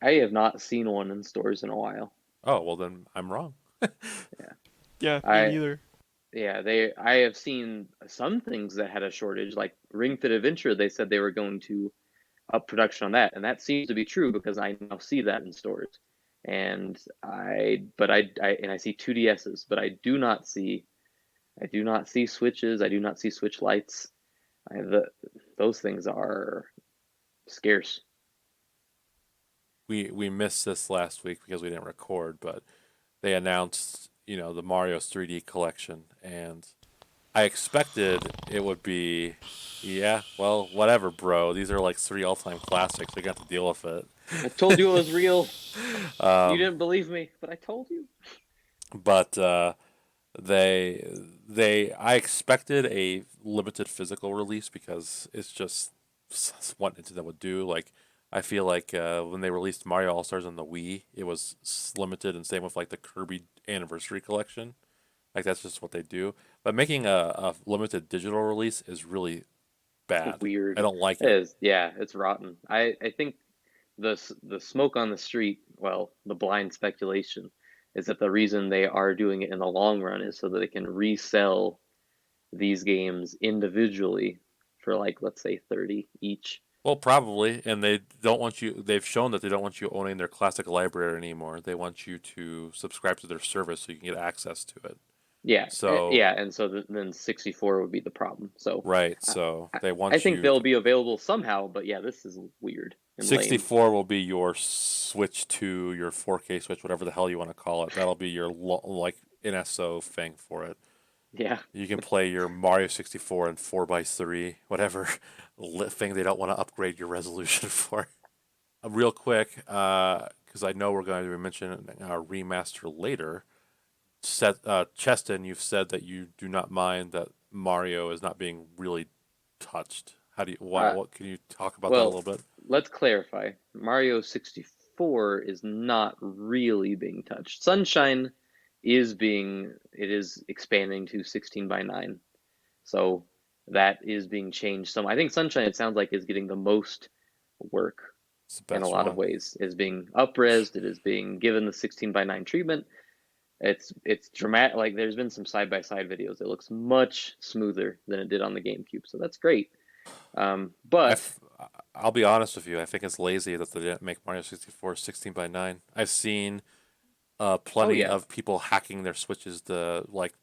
I have not seen one in stores in a while. Oh well, then I'm wrong. Yeah. Yeah, me I neither. I have seen some things that had a shortage, like Ring Fit Adventure. They said they were going to up production on that, and that seems to be true because I now see that in stores. And I see 2DSs, but I do not see Switches. I do not see Switch Lights. Those things are scarce. We missed this last week because we didn't record, but they announced the Mario's 3D collection, and I expected it would be, yeah, well, whatever, bro. These are like three all-time classics. We got to deal with it. I told you it was real. You Um, didn't believe me, but I told you. but I expected a limited physical release because it's just what Nintendo would do. Like, I feel like when they released Mario All Stars on the Wii, it was limited, and same with like the Kirby Anniversary Collection. Like that's just what they do. But making a limited digital release is really bad. Weird. I don't like It it. is. Yeah, it's rotten. I think the smoke on the street, well, the blind speculation, is that the reason they are doing it in the long run is so that they can resell these games individually for like, let's say 30 each. Well, probably, and they don't want you. They've shown that they don't want you owning their classic library anymore. They want you to subscribe to their service so you can get access to it. Yeah, So, yeah, and so then 64 would be the problem. So right. I, So I they I want think you. they'll be available somehow, but yeah, this is weird and lame. 64 will be your switch to your 4K switch, whatever the hell you want to call it. That'll be your like NSO thing for it. Yeah. You can play your Mario 64 in 4:3, whatever thing they don't want to upgrade your resolution for. Real quick, because I know we're going to be mentioning our remaster later. Cheston, you've said that you do not mind that Mario is not being really touched. How do you? Why? Uh, What can you talk about that a well, little bit? let's clarify. Mario 64 is not really being touched. Sunshine it is expanding to 16 by 9. So that is being changed some. I think Sunshine, it sounds like, is getting the most work It's the in a best lot of one. ways. Is being upresed, it is being given the 16 by 9 treatment. It's dramatic. Like, there's been some side by side videos. It looks much smoother than it did on the GameCube, so that's great. I But f- I'll be honest with you. I think it's lazy that they didn't make Mario 64 16:9. I've seen oh plenty yeah, of people hacking their switches to like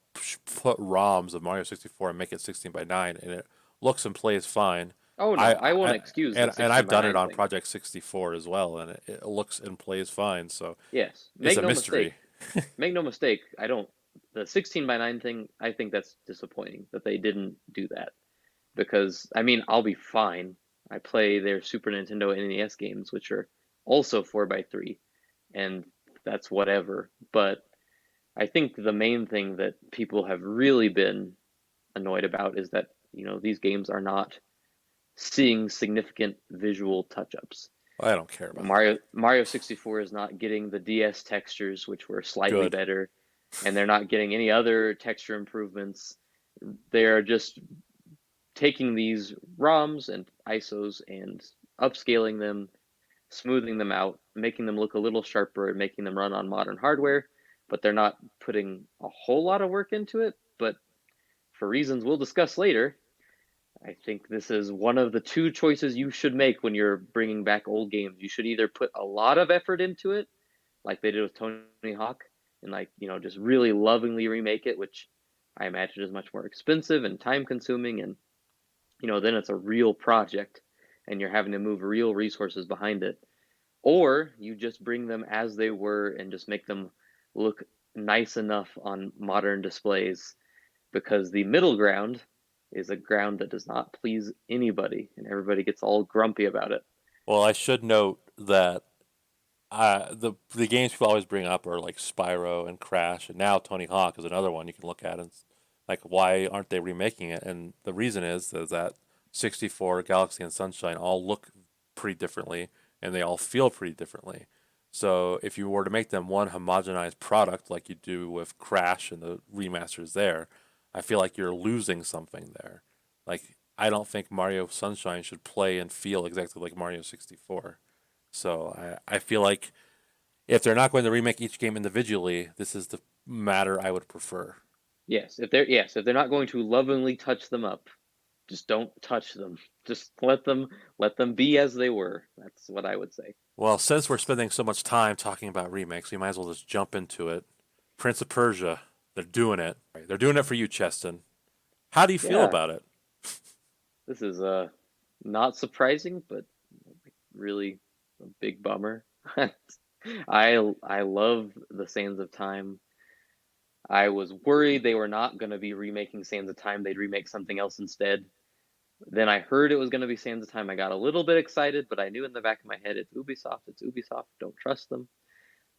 put ROMs of Mario 64 and make it 16:9, and it looks and plays fine. oh no, I, I won't I excuse the and 16 I've by done it 9 on thing. Project 64 as well, and it looks and plays fine. So Yes, it's make a no mistake. mystery. Make no mistake. I don't. The 16 by 9 thing, I think that's disappointing that they didn't do that. Because, I mean, I'll be fine. I play their Super Nintendo and NES games, which are also 4 by 3, and that's whatever. But I think the main thing that people have really been annoyed about is that, these games are not seeing significant visual touch-ups. I don't care about that. Mario 64 is not getting the DS textures, which were slightly Good. better, and they're not getting any other texture improvements. They're just taking these ROMs and ISOs and upscaling them, smoothing them out, making them look a little sharper, and making them run on modern hardware, but they're not putting a whole lot of work into it. But for reasons we'll discuss later, I think this is one of the two choices you should make when you're bringing back old games. You should either put a lot of effort into it, like they did with Tony Hawk, and just really lovingly remake it, which I imagine is much more expensive and time consuming, and then it's a real project and you're having to move real resources behind it. Or you just bring them as they were and just make them look nice enough on modern displays, because the middle ground is a ground that does not please anybody and everybody gets all grumpy about it. Well, I should note that the games people always bring up are like Spyro and Crash, and now Tony Hawk is another one you can look at and like, why aren't they remaking it? And the reason is that 64, Galaxy, and Sunshine all look pretty differently, and they all feel pretty differently. So if you were to make them one homogenized product like you do with Crash and the remasters there, I feel like you're losing something there. Like, I don't think Mario Sunshine should play and feel exactly like Mario 64. So I feel like if they're not going to remake each game individually, this is the matter I would prefer. If they're not going to lovingly touch them up, just don't touch them. Just let them be as they were. That's what I would say. Well, since we're spending so much time talking about remakes, we might as well just jump into it. Prince of Persia, they're doing it. They're doing it for you, Cheston. How do you feel Yeah, about it? this is not surprising, but really a big bummer. I love the Sands of Time. I was worried they were not going to be remaking Sands of Time. They'd remake something else instead. Then I heard it was going to be Sands of Time. I got a little bit excited, but I knew in the back of my head, it's Ubisoft. It's Ubisoft. Don't trust them.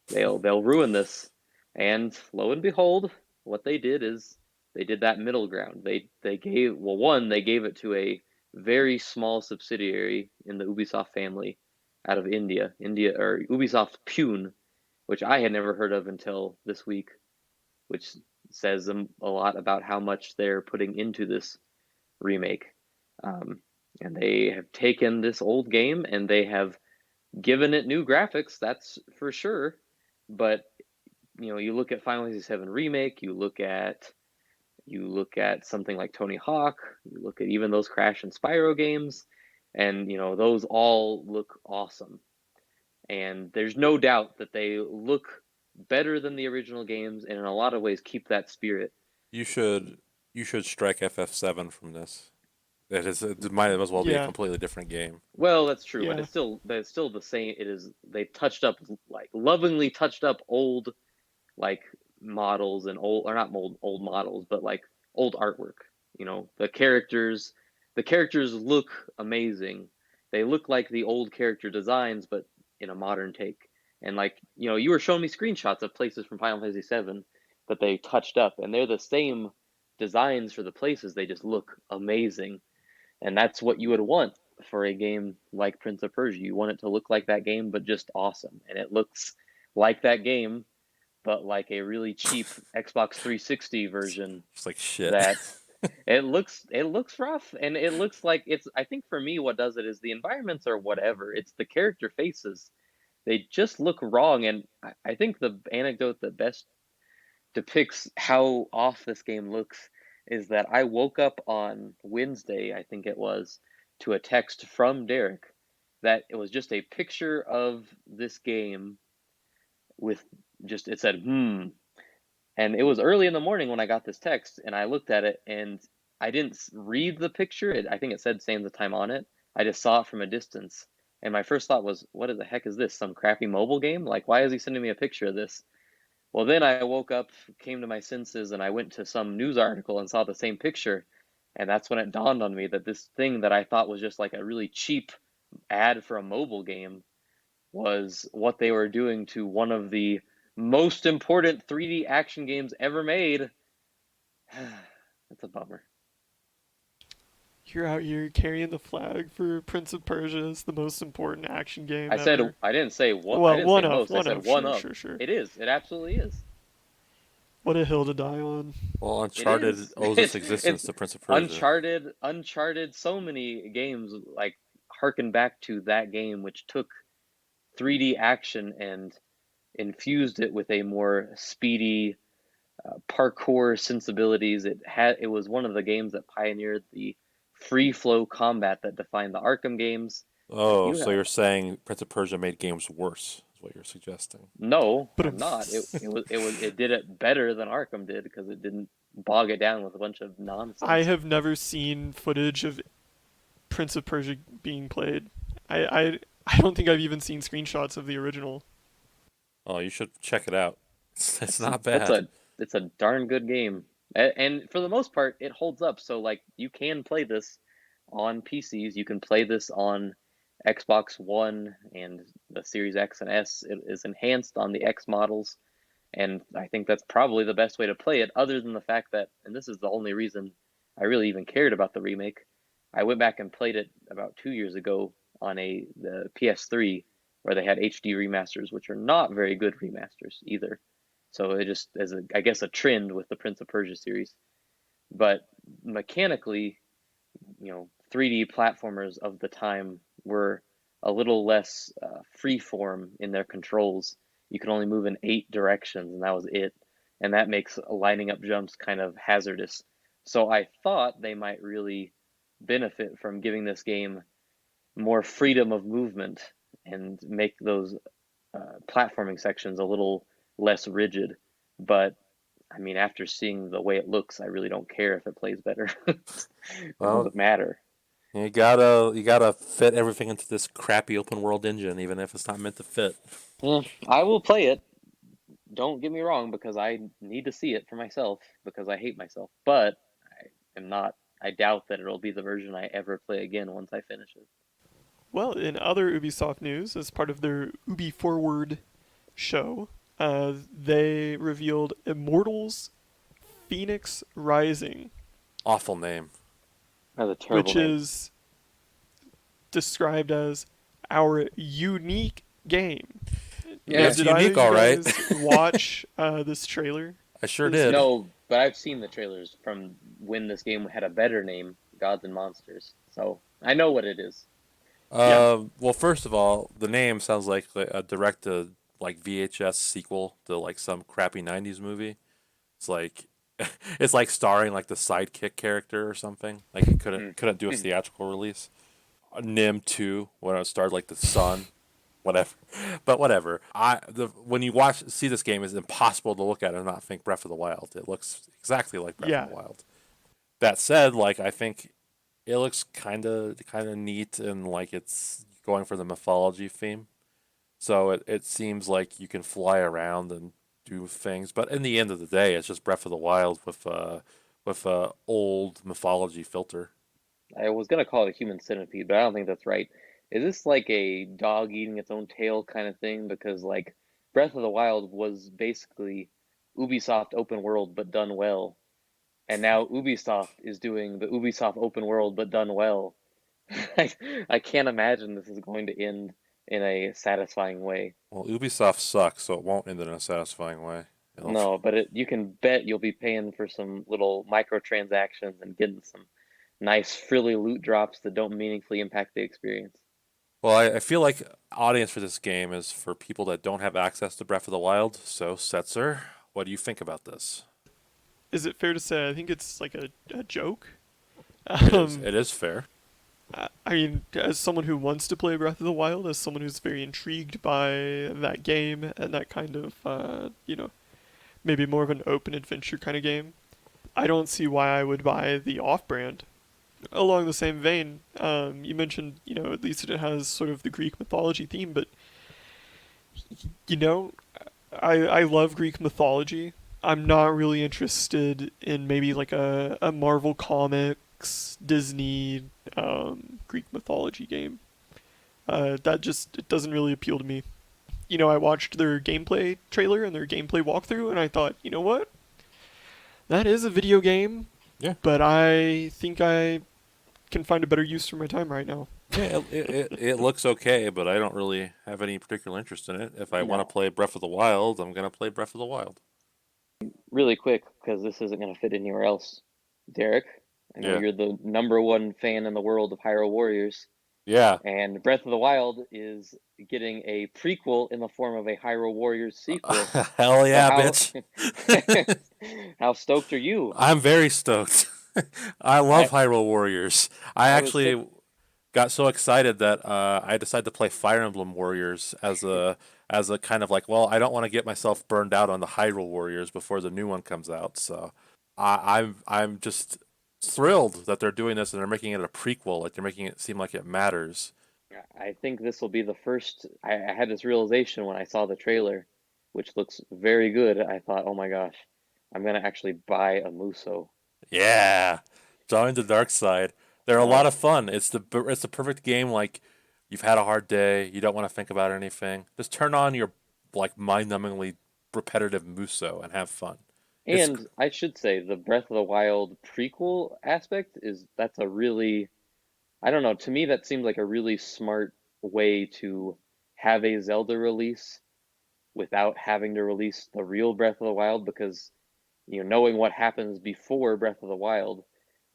They'll ruin this. And lo and behold, what they did is they did that middle ground. They gave, well, one, they gave it to a very small subsidiary in the Ubisoft family out of India, or Ubisoft Pune, which I had never heard of until this week, which says a lot about how much they're putting into this remake. Um, and they have taken this old game and they have given it new graphics, that's for sure. But you look at Final Fantasy VII Remake, you look at You look at something like Tony Hawk, you look at even those Crash and Spyro games, and those all look awesome. And there's no doubt that they look better than the original games, and in a lot of ways keep that spirit. You should strike FF7 from this. It might as well be a Yeah, completely different game. Well, that's true, but yeah, it's still the same. It is they touched up like lovingly touched up old like models and old or not old models, but like old artwork. The characters look amazing. They look like the old character designs, but in a modern take. And like you were showing me screenshots of places from Final Fantasy VII that they touched up, and they're the same designs for the places. They just look amazing, and that's what you would want for a game like Prince of Persia. You want it to look like that game, but just awesome. And it looks like that game, but like a really cheap Xbox 360 version It's like shit. that it looks rough, and it looks like it's I think for me what does it is the environments are whatever. It's the character faces. They just look wrong, and I think the anecdote that best depicts how off this game looks is that I woke up on Wednesday, I think it was, to a text from Derek that it was just a picture of this game with just it said and it was early in the morning when I got this text, and I looked at it, and I didn't read the picture. I think it said Sands of Time on it. I just saw it from a distance, and my first thought was, what the heck is this, some crappy mobile game? Like, why is he sending me a picture of this? Well, then I woke up, came to my senses, and I went to some news article and saw the same picture. And that's when it dawned on me that this thing that I thought was just like a really cheap ad for a mobile game was what they were doing to one of the most important 3D action games ever made. That's a bummer. you're out here carrying the flag for Prince of Persia as the most important action game I said ever. I didn't say what I Well, didn't say one of, most. I one said of, one sure, of. sure, sure. It is. It absolutely is. What a hill to die on. Well, It Uncharted is. owes its existence It's to Prince of Persia. Uncharted. So many games like harken back to that game, which took 3D action and infused it with a more speedy parkour sensibilities. It was one of the games that pioneered the free flow combat that defined the Arkham games. Like Oh, you so have you're saying Prince of Persia made games worse, is what you're suggesting. no, But I'm not. It did it better than Arkham did because it didn't bog it down with a bunch of I nonsense. have never seen footage of Prince of Persia being played. I don't think I've even seen screenshots of the original. Oh, you should check it out. It's It's not it's bad. a darn good game, and for the most part, it holds up. So like you can play this on PCs, you can play this on Xbox One and the Series X and S. It is enhanced on the X models, and I think that's probably the best way to play it. Other than the fact that, and this is the only reason I really even cared about the remake, I went back and played it about 2 years ago on the PS3 where they had HD remasters, which are not very good remasters either. So it just as I guess a trend with the Prince of Persia series. But mechanically, 3D platformers of the time were a little less free-form in their controls. You could only move in 8 directions, and that was it. And that makes lining up jumps kind of hazardous. So I thought they might really benefit from giving this game more freedom of movement and make those platforming sections a little less rigid. But I mean, after seeing the way it looks, I really don't care if it plays better. It Well, doesn't matter. you gotta fit everything into this crappy open world engine, even if it's not meant to fit. I will play it. Don't get me wrong, because I need to see it for myself because I hate myself. But I am not. I doubt that it'll be the version I ever play again once I finish it. Well, in other Ubisoft news, as part of their Ubi Forward show, they revealed Immortals Phoenix Rising, Awful name. That's a terrible which name. is described as our unique game. Yeah, Now, It's did either unique, of you all right. guys watch this trailer? I sure This did. no, but I've seen the trailers from when this game had a better name, Gods and Monsters. So I know what it is. Yeah. Well, first of all, the name sounds like a direct to like VHS sequel to like some crappy '90s movie. It's like it's like starring like the sidekick character or something. Like it couldn't do a Hmm. theatrical release. Nim 2 when it starred like the sun, whatever. But whatever. When you see this game, it's impossible to look at it and not think Breath of the Wild. It looks exactly like Breath of Yeah. the Wild. That said, like I think it looks kind of neat and like it's going for the mythology theme. So it seems like you can fly around and do things, but in the end of the day, it's just Breath of the Wild with a old mythology filter. I was gonna call it a human centipede, but I don't think that's right. Is this like a dog eating its own tail kind of thing? Because like Breath of the Wild was basically Ubisoft open world but done well, and now Ubisoft is doing the Ubisoft open world but done well. I, I can't imagine this is going to end in a satisfying way. Well, Ubisoft sucks, so it won't end in a satisfying way. It'll, No, but you can bet you'll be paying for some little microtransactions and getting some nice frilly loot drops that don't meaningfully impact the experience. well, I feel like audience for this game is for people that don't have access to Breath of the Wild. So, Setzer, what do you think about this? Is it fair to say I think it's like a joke? It is. Um, It is fair. I mean, as someone who wants to play Breath of the Wild, as someone who's very intrigued by that game and that kind of, maybe more of an open adventure kind of game, I don't see why I would buy the off-brand. Along the same vein, you mentioned, at least it has sort of the Greek mythology theme, but, you know, I love Greek mythology. I'm not really interested in maybe like a Marvel Comics, Disney, Greek mythology game. That just it doesn't really appeal to me. I watched their gameplay trailer and their gameplay walkthrough, and I thought, you know what? That is a video game, Yeah. but I think I can find a better use for my time right now. Yeah, it looks okay, but I don't really have any particular interest in it. If I want to No, play Breath of the Wild, I'm gonna play Breath of the Wild. really quick, because this isn't going to fit anywhere else. Derek, I know Yeah, you're the number one fan in the world of Hyrule Warriors, yeah. and Breath of the Wild is getting a prequel in the form of a Hyrule Warriors sequel. Hell So yeah, how bitch! how stoked are you? I'm very stoked. I love I Hyrule Warriors. I I was hit. actually got so excited that I decided to play Fire Emblem Warriors as a kind of like, well, I don't want to get myself burned out on the Hyrule Warriors before the new one comes out. So I'm just thrilled that they're doing this and they're making it a prequel. Like they're making it seem like it matters. I think this will be the first. I had this realization when I saw the trailer, which looks very good. I thought, oh my gosh, I'm gonna actually buy a Muso. Yeah, join the dark side. They're a lot Oh, of fun. It's the perfect game. Like you've had a hard day, you don't want to think about anything. Just turn on your like mind-numbingly repetitive Muso and have fun. It's and I should say the Breath of the Wild prequel aspect is that's a really, I don't know, to me that seems like a really smart way to have a Zelda release without having to release the real Breath of the Wild because knowing what happens before Breath of the Wild,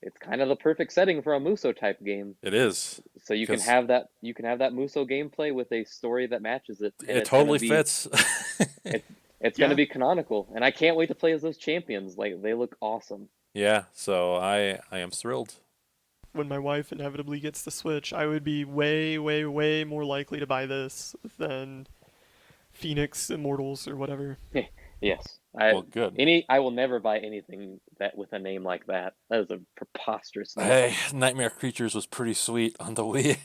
it's kind of the perfect setting for a Muso type game. it is So because you can have that Muso gameplay with a story that matches it, and it totally fits. it's gonna Yeah, be canonical. And I can't wait to play as those champions. Like they look awesome. Yeah, so I am thrilled. when my wife inevitably gets the Switch, I would be way, way, way more likely to buy this than Phoenix Immortals or whatever. Yes, Well, good. I will never buy anything that with a name like that. That is a preposterous name. Hey, Nightmare Creatures was pretty sweet on the Wii.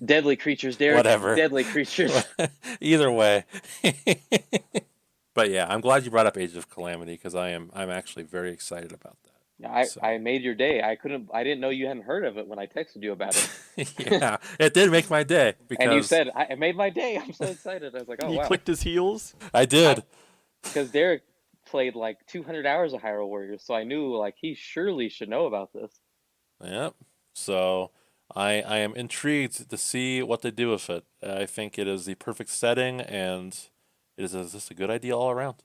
Deadly creatures, Derek. Whatever. Deadly creatures. Either way. But yeah, I'm glad you brought up Age of Calamity because I'm actually very excited about that. I So made your day. I didn't know you hadn't heard of it when I texted you about it. yeah, it did make my day And you because said, I it made my day. I'm so excited. I was like, oh He wow. clicked his heels. I I did. Because Derek played like 200 hours of Hyrule Warriors, so I knew like he surely should know about this. Yep. So I am intrigued to see what they do with it. I think it is the perfect setting and it is just a good idea all around.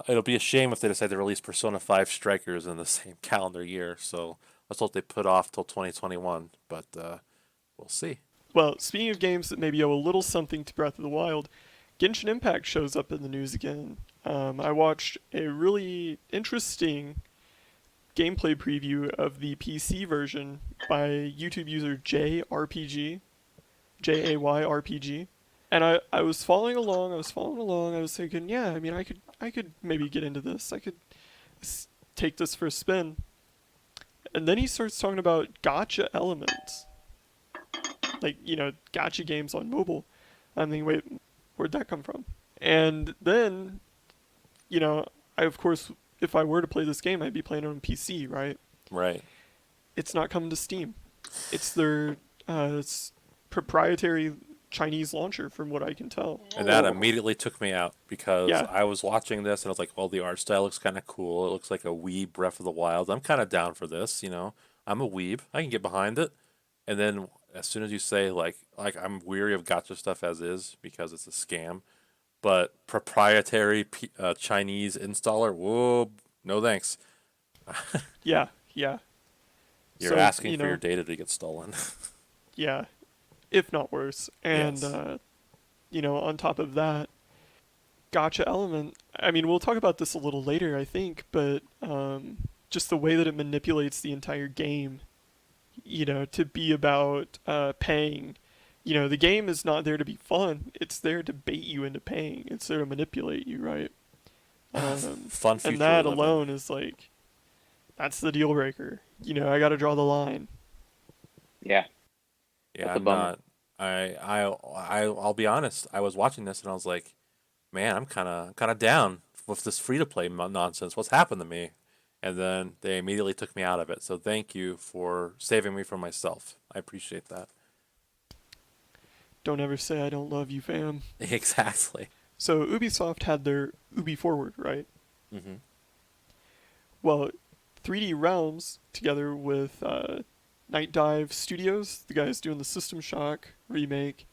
It'll be a shame if they decide to release Persona 5 Strikers in the same calendar year. So let's hope they put off till 2021. But we'll see. Well, speaking of games that maybe owe a little something to Breath of the Wild, Genshin Impact shows up in the news again. I watched a really interesting gameplay preview of the PC version by YouTube user JRPG, JAYRPG. And I was following along, I was thinking, yeah, I mean, I could maybe get into this. I could take this for a spin. And then he starts talking about gotcha elements. Like, gotcha games on mobile. I'm thinking, wait, where'd that come from? And then, I, of course, if I were to play this game, I'd be playing it on PC, right? Right. It's not coming to Steam. It's their proprietary Chinese launcher, from what I can tell. And that immediately took me out because Yeah. I was watching this and I was like, well, the art style looks kind of cool. It looks like a weeb Breath of the Wild. I'm kind of down for this, I'm a weeb. I can get behind it. And then as soon as you say like I'm weary of gotcha stuff as is because it's a scam, but proprietary Chinese installer, whoa, no thanks. Yeah, yeah. You're So, asking for your data to get stolen. Yeah, if not worse. And, Yes. On top of that, gotcha element. I mean, we'll talk about this a little later, I think, but just the way that it manipulates the entire game, to be about paying. The game is not there to be fun. It's there to bait you into paying. It's there to manipulate you, right? Fun future And that we live in. alone is like, that's the deal breaker. I got to draw the line. Yeah. Yeah, That's a I'm bummer. not. I'll be honest. I was watching this and I was like, man, I'm kind of down with this free to play nonsense. What's happened to me? And then they immediately took me out of it. So thank you for saving me from myself. I appreciate that. Don't ever say I don't love you, fam. Exactly. So Ubisoft had their Ubi Forward, right? Hmm. Well, 3D Realms, together with Night Dive Studios, the guys doing the System Shock remake,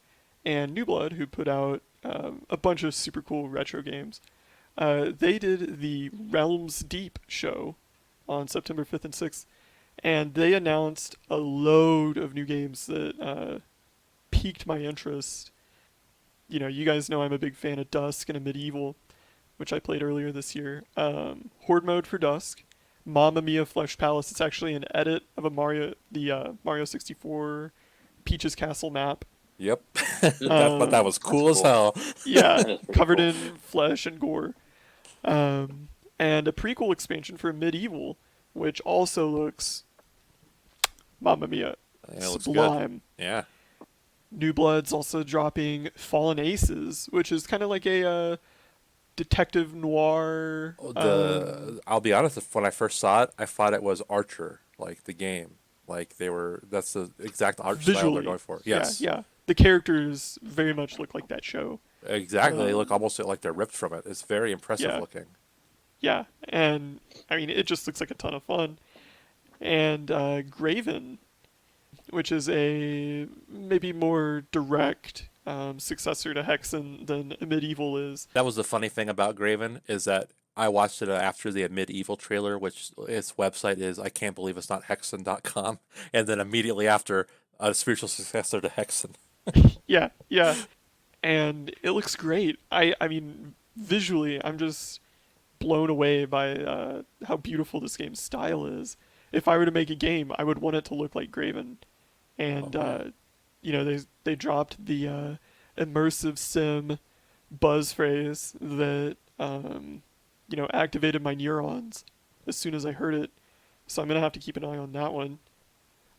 and New Blood, who put out a bunch of super cool retro games, they did the Realms Deep show on September 5th and 6th, and they announced a load of new games that piqued my interest. You guys know I'm a big fan of Dusk and a Medieval, which I played earlier this year. Horde mode for Dusk, Mamma Mia Flesh Palace. It's actually an edit of the Mario 64 Peach's Castle map. Yep. But that was cool as cool. hell. Yeah, That is pretty covered cool. in flesh and gore. And a prequel expansion for Medieval, which also looks, Mamma Mia, Yeah, it looks good. sublime. Yeah. New Blood's also dropping Fallen Aces, which is kind of like a detective noir. I'll be honest. When I first saw it, I thought it was Archer, like the game. Like that's the exact art style they're Visually, going for. Yes. yeah. The characters very much look like that show. Exactly. They look almost like they're ripped from it. It's very impressive Yeah. looking. Yeah, and I mean, it just looks like a ton of fun. And Graven, which is a maybe more direct successor to Hexen than Medieval is. That was the funny thing about Graven is that I watched it after the Medieval trailer, which its website is I can't believe it's not Hexen.com, and then immediately after a spiritual successor to Hexen. Yeah, yeah. And it looks great. I mean, visually, I'm just blown away by how beautiful this game's style is. If I were to make a game, I would want it to look like Graven. And Oh, they dropped the immersive sim buzz phrase that activated my neurons as soon as I heard it. So I'm gonna have to keep an eye on that one.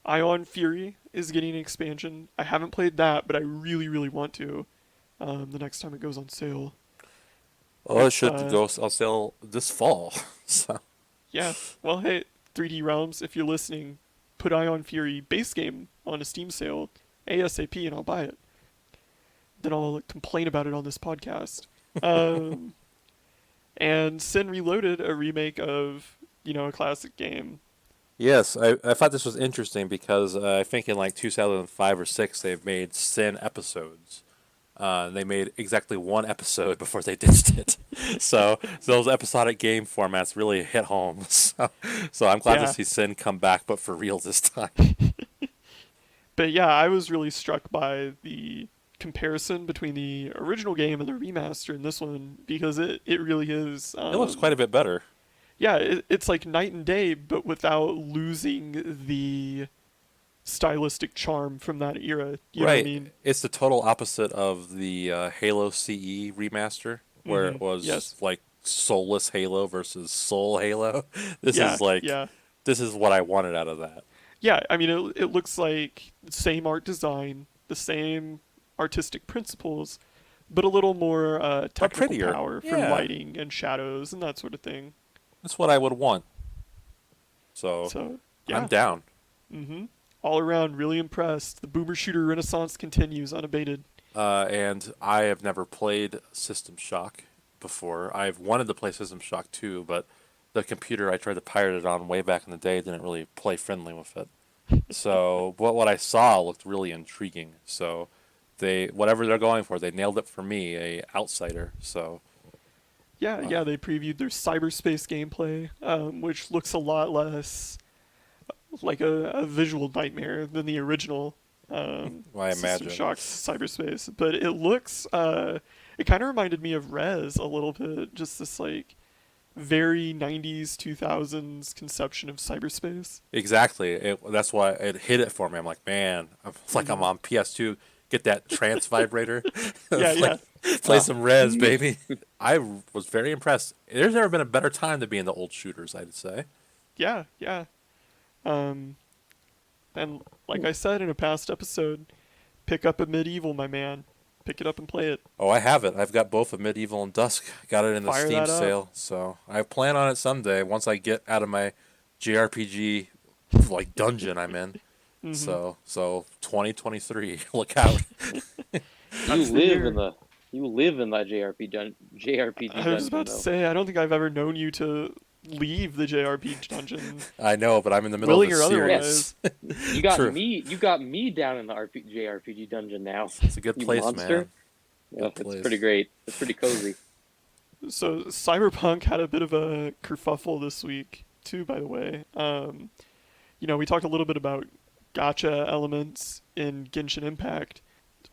Ion Fury is getting an expansion. I haven't played that, but I really, really want to. The next time it goes on sale. well, it It's should go on sale this fall. So yeah. Well, hey, 3D Realms, if you're listening, put Ion Fury base game on a Steam sale ASAP, and I'll buy it. Then I'll complain about it on this podcast. Um, and Sin Reloaded, a remake of a classic game. yes, I thought this was interesting because I think in like 2005 or six they've made Sin episodes. They made exactly one episode before they ditched it. So those episodic game formats really hit home. So I'm glad to Yeah. see Sin come back, but for real this time. But yeah, I was really struck by the comparison between the original game and the remaster in this one because it really is. It looks quite a bit better. Yeah, it's like night and day, but without losing the stylistic charm from that era. You know what I Right. mean? It's the total opposite of the Halo CE remaster, where it was Yes. like soulless Halo versus soul Halo. This Yeah. is like, Yeah. this is what I wanted out of that. Yeah. I mean, it looks like the same art design, the same artistic principles, but a little more But technical prettier. power for Yeah. lighting and shadows and that sort of thing. That's what I would want. So So I'm yeah. down. All around, really impressed. The boomer shooter renaissance continues unabated. And I have never played System Shock before. I've wanted to play System Shock 2, but the computer I tried to pirate it on way back in the day didn't really play friendly with it. So, but what I saw looked really intriguing. So, whatever they're going for, they nailed it for me, a outsider. So, Yeah, yeah, they previewed their cyberspace gameplay, which looks a lot less like a visual nightmare than the original I System imagine. Shock's cyberspace. But it looks, it kind of reminded me of Rez a little bit, just this like very 90s, 2000s conception of cyberspace. Exactly. That's why it hit it for me. I'm like, man, it's like I'm on PS2. Get that trance vibrator. Yeah, Play, yeah, play some Res, baby. I was very impressed. There's never been a better time to be in the old shooters, I'd say. yeah, yeah. Um, and like I said in a past episode, pick up a medieval, my man. Pick it up and play it. Oh, I have it. I've got both of Medieval and Dusk. Got it in the Fire Steam that up. sale, so I plan on it someday once I get out of my JRPG like dungeon I'm in. So 2023, look out. You That's the live year. in the you live in that JRPG I was dungeon about to though. say, I don't think I've ever known you to leave the JRPG dungeon, I know, but I'm in the middle willing of or a otherwise. series. You got True. me. You got me down in the JRPG dungeon now. It's a good You place, monster. man. Yeah, Good it's place. pretty great. It's pretty cozy. So Cyberpunk had a bit of a kerfuffle this week too, by the way. We talked a little bit about gotcha elements in Genshin Impact.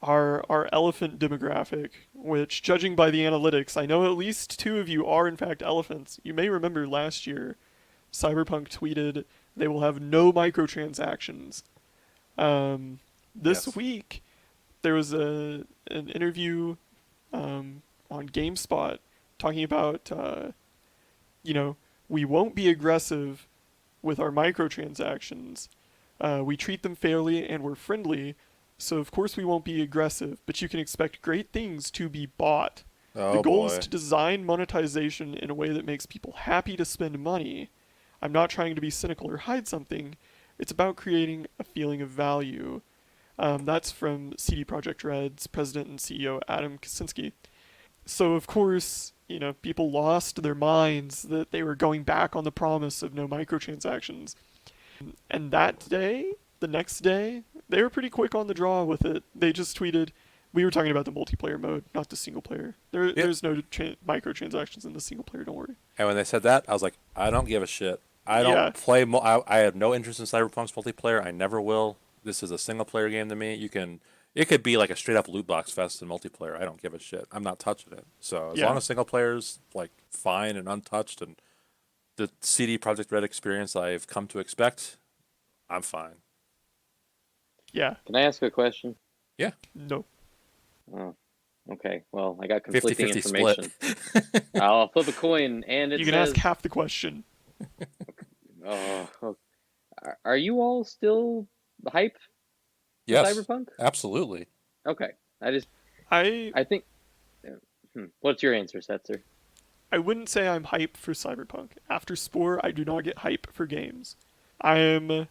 Our elephant demographic, which, judging by the analytics, I know at least two of you are in fact elephants. You may remember last year, Cyberpunk tweeted they will have no microtransactions. This Yes. week, there was an interview on GameSpot talking about, we won't be aggressive with our microtransactions. We treat them fairly and we're friendly, so of course we won't be aggressive, but you can expect great things to be bought. The Oh goal is boy. to design monetization in a way that makes people happy to spend money. I'm not trying to be cynical or hide something. It's about creating a feeling of value. That's from CD Projekt Red's president and CEO Adam Kaczynski. So of course, people lost their minds that they were going back on the promise of no microtransactions. And that day, the next day, they were pretty quick on the draw with it. They just tweeted, we were talking about the multiplayer mode, not the single player. There's no microtransactions in the single player, don't worry. And when they said that, I was like, I don't give a shit. I Yeah. don't play. I have no interest in Cyberpunk's multiplayer. I never will. This is a single player game to me. It could be like a straight up loot box fest in multiplayer. I don't give a shit. I'm not touching it. So as Yeah. long as single player's like fine and untouched, and the CD Projekt Red experience I've come to expect, I'm fine. Yeah. Can I ask a question? Yeah, No. Oh, okay. Well, I got 50-50 conflicting split. information. I'll flip a coin, and it You can says, ask half the question. "Oh, are you all still hype for Yes, Cyberpunk?" absolutely. Okay. I I think. What's your answer, Setzer? I wouldn't say I'm hype for Cyberpunk. After Spore, I do not get hype for games. I am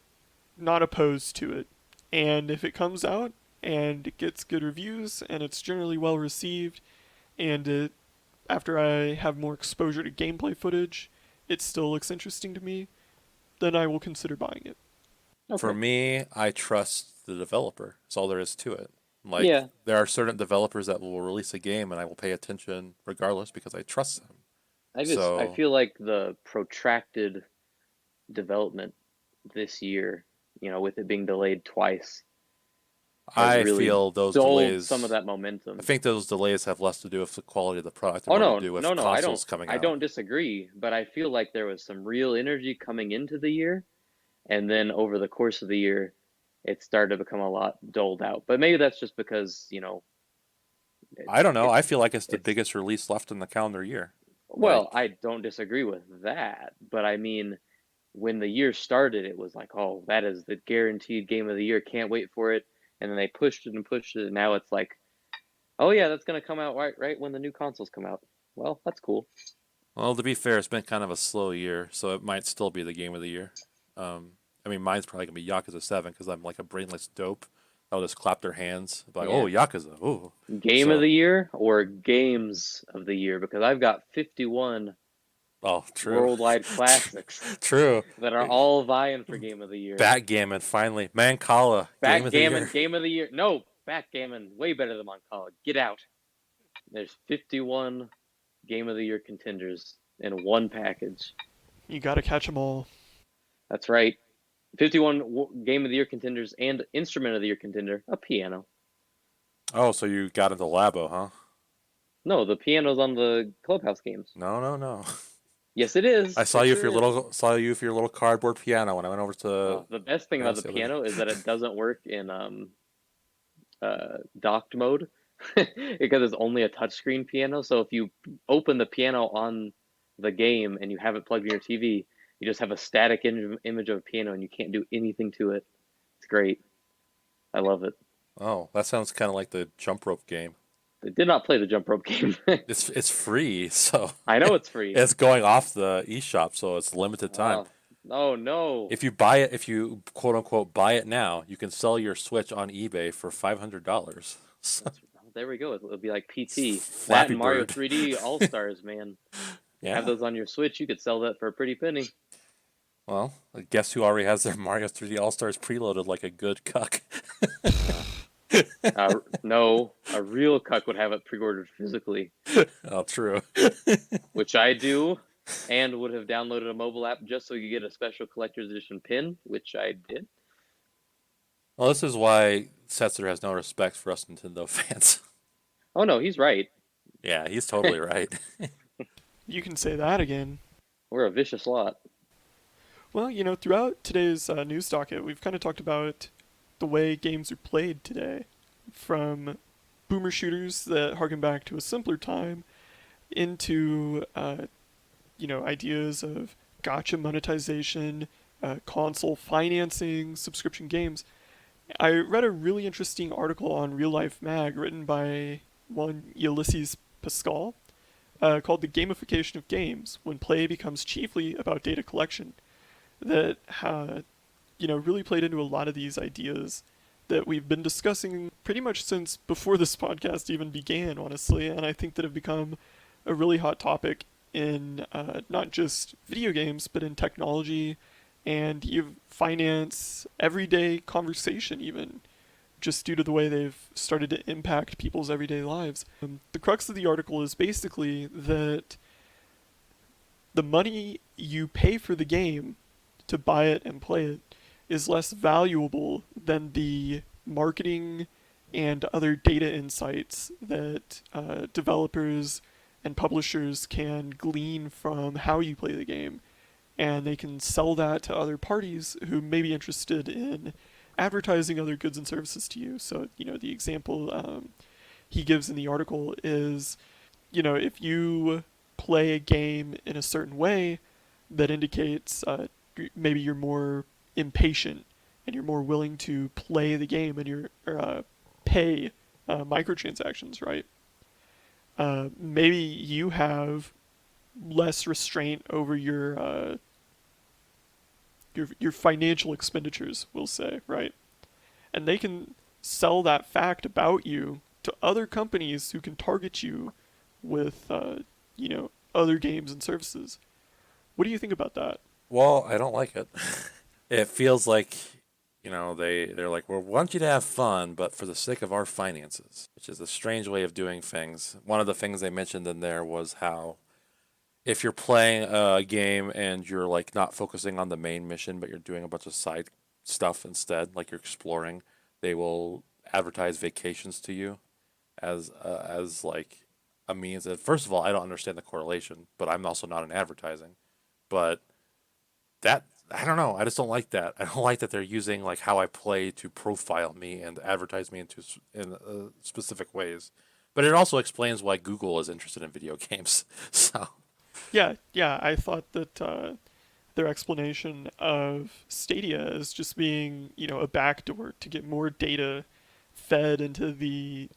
not opposed to it. And if it comes out and it gets good reviews and it's generally well received, and after I have more exposure to gameplay footage, it still looks interesting to me, then I will consider buying it. Okay. For me, I trust the developer. That's all there is to it. Like, Yeah. there are certain developers that will release a game and I will pay attention regardless because I trust them. I So, feel like the protracted development this year, with it being delayed twice, has I really feel those dulled some of delays. that I momentum. think those delays have less to do with the quality of the product and Oh more to no, do with no, no, I don't consoles coming I out. don't disagree, but I feel like there was some real energy coming into the year, and then over the course of the year, it started to become a lot dulled out. But maybe that's just because, I don't know. I it's feel like it's the it's biggest release left in the calendar year. well, Like, I don't disagree with that, but I mean, when the year started, it was like, oh, that is the guaranteed game of the year. Can't wait for it. And then they pushed it and pushed it, and now it's like, oh yeah, that's gonna come out right when the new consoles come out. Well, that's cool. well, to be fair, it's been kind of a slow year, so it might still be the game of the year. I mean, mine's probably gonna be Yakuza 7 because I'm like a brainless dope. I'll just clap their hands, be like, "Oh, Yeah. Yakuza!" Oh, Game of so the year or games of the year, because I've got 51 oh, true, worldwide classics true. that are all vying for game of the year. Backgammon finally, Mancala game of the Backgammon, year. game of the year. No, backgammon, way better than Moncala. Get out. There's 51 game of the year contenders in one package. You gotta catch 'em all. That's right. 51 game of the year contenders and instrument of the year contender, a piano. Oh, so you got into Labo, huh? No, the piano's on the Clubhouse games. No, no, no. Yes, it is. I saw It you sure with your is. little cardboard piano when I went over to The best thing your about house the the other day. piano is that it doesn't work in docked mode because it's only a touchscreen piano. So if you open the piano on the game and you have it plugged in your TV, you just have a static image of a piano and you can't do anything to it. It's great. I love it. Oh, that sounds kind of like the jump rope game. I did not play the jump rope game. It's free, so I know it's free. it's going off the eShop, so it's limited time. Oh, oh no. If you buy it, if you quote unquote buy it now, you can sell your Switch on eBay for $500. There we go. It'll be like PT. That Flappy and Mario Bird. 3D All Stars, man. Have Yeah. those on your Switch, you could sell that for a pretty penny. Well, guess who already has their Mario 3D All Stars preloaded like a good cuck? No, a real cuck would have it pre-ordered physically, Oh, true. which I do, and would have downloaded a mobile app just so you get a special collector's edition pin, which I did. Well, this is why Setzer has no respect for us Nintendo fans. Oh no, he's right. Yeah, he's totally right. You can say that again. We're a vicious lot. Well, throughout today's news docket, we've kind of talked about the way games are played today, from boomer shooters that harken back to a simpler time, into ideas of gotcha monetization, console financing, subscription games. I read a really interesting article on Real Life Mag written by one Ulysses Pascal called "The Gamification of Games: When Play Becomes Chiefly About Data Collection." That really played into a lot of these ideas that we've been discussing pretty much since before this podcast even began, honestly, and I think that have become a really hot topic in not just video games, but in technology and finance, everyday conversation even, just due to the way they've started to impact people's everyday lives. The crux of the article is basically that the money you pay for the game to buy it and play it is less valuable than the marketing and other data insights that developers and publishers can glean from how you play the game. And they can sell that to other parties who may be interested in advertising other goods and services to you. So, the example he gives in the article is, if you play a game in a certain way, that indicates maybe you're more impatient and you're more willing to play the game and pay microtransactions, right? Maybe you have less restraint over your financial expenditures, we'll say, right? And they can sell that fact about you to other companies who can target you with other games and services. What do you think about that? Well, I don't like it. It feels like, they're like, well, we want you to have fun, but for the sake of our finances, which is a strange way of doing things. One of the things they mentioned in there was how if you're playing a game and you're like not focusing on the main mission, but you're doing a bunch of side stuff instead, like you're exploring, they will advertise vacations to you as like a means that, first of all, I don't understand the correlation, but I'm also not in advertising. But that, I don't know. I just don't like that. I don't like that they're using like how I play to profile me and advertise me in specific ways. But it also explains why Google is interested in video games. So Yeah, yeah. I thought that their explanation of Stadia as just being, a backdoor to get more data fed into the,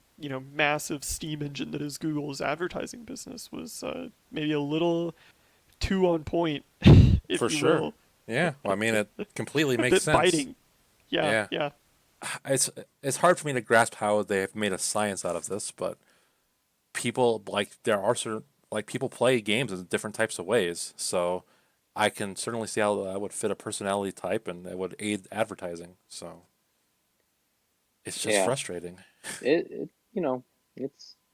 massive steam engine that is Google's advertising business was maybe a little too on point, for if you sure, will. yeah. Well, I mean, it completely A makes bit sense. biting. Yeah, Yeah, yeah. it's hard for me to grasp how they have made a science out of this, but people like there are certain like people play games in different types of ways. So I can certainly see how that would fit a personality type and it would aid advertising. So it's just Yeah, frustrating. it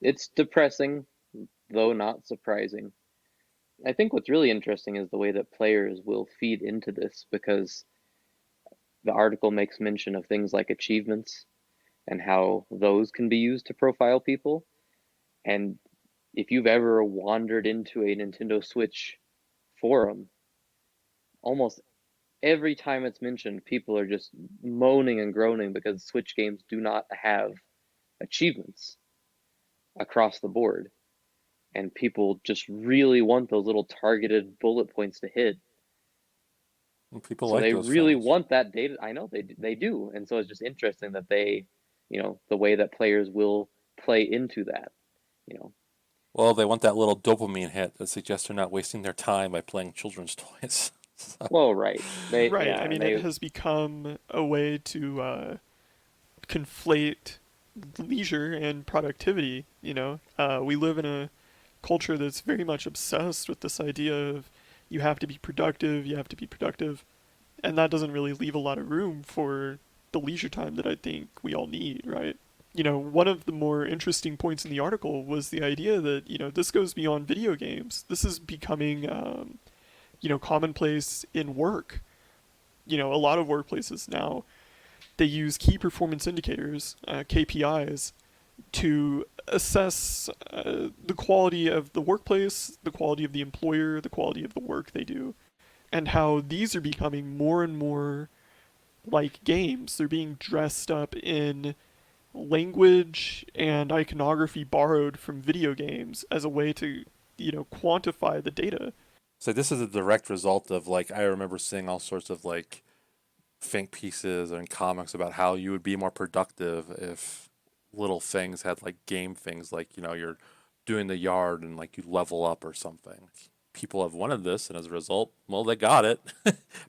it's depressing, though not surprising. I think what's really interesting is the way that players will feed into this because the article makes mention of things like achievements and how those can be used to profile people. And if you've ever wandered into a Nintendo Switch forum, almost every time it's mentioned, people are just moaning and groaning because Switch games do not have achievements across the board. And people just really want those little targeted bullet points to hit. And people So like they those really things. want that data. I know they do. And so it's just interesting that the way that players will play into that, you know. Well, they want that little dopamine hit that suggests they're not wasting their time by playing children's toys. So, Well, right. They Right. yeah, I and mean, it they has become a way to conflate leisure and productivity. We live in a culture that's very much obsessed with this idea of you have to be productive, you have to be productive, and that doesn't really leave a lot of room for the leisure time that I think we all need, right? One of the more interesting points in the article was the idea that, this goes beyond video games. This is becoming, commonplace in work. A lot of workplaces now, they use key performance indicators, KPIs, to assess the quality of the workplace, the quality of the employer, the quality of the work they do, and how these are becoming more and more like games. They're being dressed up in language and iconography borrowed from video games as a way to, quantify the data. so this is a direct result of like I remember seeing all sorts of like think pieces and comics about how you would be more productive if little things had like game things like you're doing the yard and like you level up or something. People have wanted this, and as a result, well, they got it,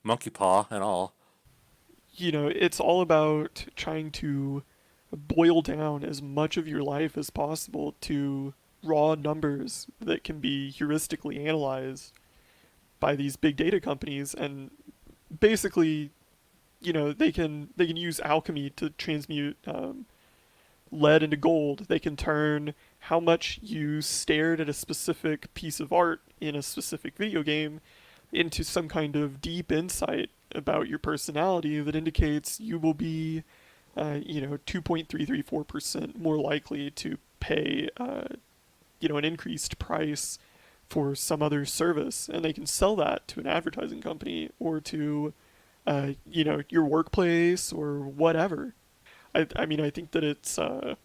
monkey paw and all. It's all about trying to boil down as much of your life as possible to raw numbers that can be heuristically analyzed by these big data companies, and basically, they can use alchemy to transmute lead into gold. They can turn how much you stared at a specific piece of art in a specific video game into some kind of deep insight about your personality that indicates you will be, 2.334% more likely to pay, an increased price for some other service. And they can sell that to an advertising company or to, your workplace or whatever. I mean, I think that it's, we're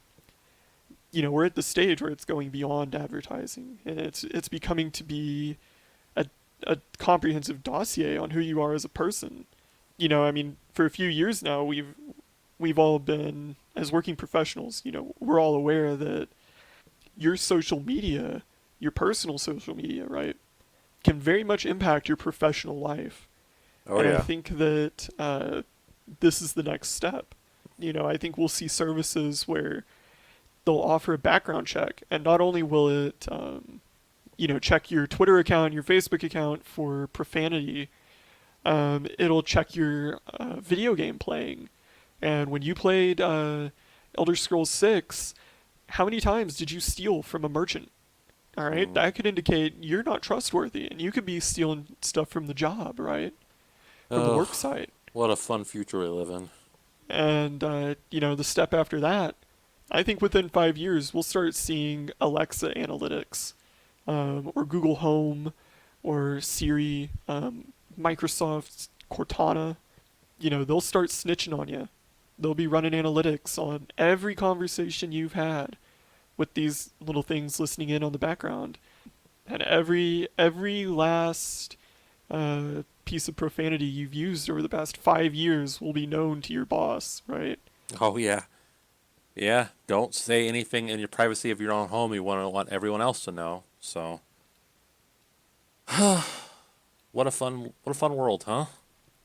at the stage where it's going beyond advertising, and it's becoming to be a comprehensive dossier on who you are as a person. I mean, for a few years now, we've all been, as working professionals, we're all aware that your social media, your personal social media, right, can very much impact your professional life. Oh And I yeah. think that this is the next step. I think we'll see services where they'll offer a background check, and not only will it, check your Twitter account, your Facebook account for profanity, it'll check your video game playing. And when you played Elder Scrolls 6, how many times did you steal from a merchant? All right, Mm. that could indicate you're not trustworthy, and you could be stealing stuff from the job, right? From the work Oh, site. what a fun future we live in. And the step after that, I think within 5 years we'll start seeing Alexa analytics, or Google Home, or Siri, Microsoft's Cortana. They'll start snitching on you. They'll be running analytics on every conversation you've had with these little things listening in on the background, and every last piece of profanity you've used over the past 5 years will be known to your boss, right? Oh yeah, yeah. Don't say anything in your privacy of your own home. You want everyone else to know. So, what a fun world, huh?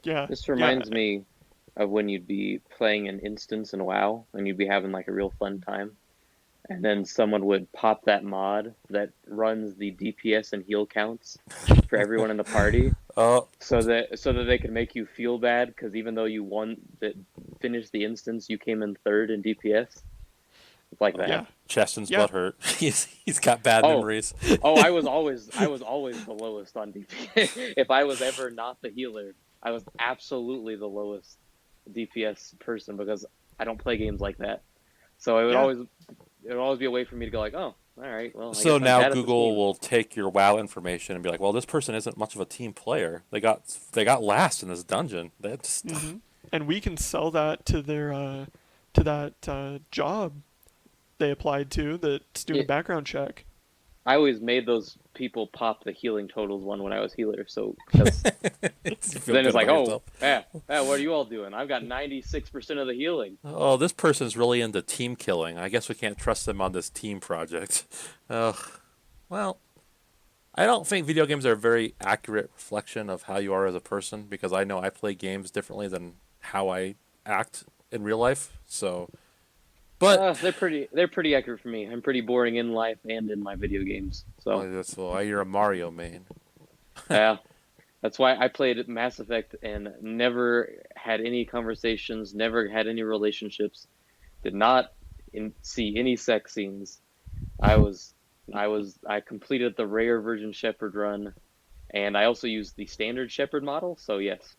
Yeah, This yeah, reminds me of when you'd be playing an instance in WoW and you'd be having like a real fun time, and then someone would pop that mod that runs the DPS and heal counts for everyone in the party, Oh, so that they can make you feel bad because even though you won that finished the instance, you came in third in DPS. It's like that. yeah, Cheston's yeah. butt hurt. He's got bad Oh, memories. oh, I was always the lowest on DPS. If I was ever not the healer, I was absolutely the lowest DPS person because I don't play games like that. So Yeah. it would always be a way for me to go like, oh, all right, well, I So guess I'm now bad at this Google game. will take your WoW information and be like, "Well, this person isn't much of a team player. They got last in this dungeon. That's And we can sell that to their to that job they applied to that's doing the It, background check. I always made those people pop the healing totals one when I was healer. So because you feel then good it's like, about oh, yourself. yeah, what are you all doing? I've got 96% of the healing. Oh, this person's really into team killing. I guess we can't trust them on this team project. Ugh. Well, I don't think video games are a very accurate reflection of how you are as a person because I know I play games differently than how I act in real life. So, but They're pretty accurate for me. I'm pretty boring in life and in my video games. So that's why you're a Mario main. yeah, that's why I played Mass Effect and never had any conversations, never had any relationships, did not see any sex scenes. I was I completed the rare Virgin Shepherd run, and I also used the standard Shepherd model. So yes,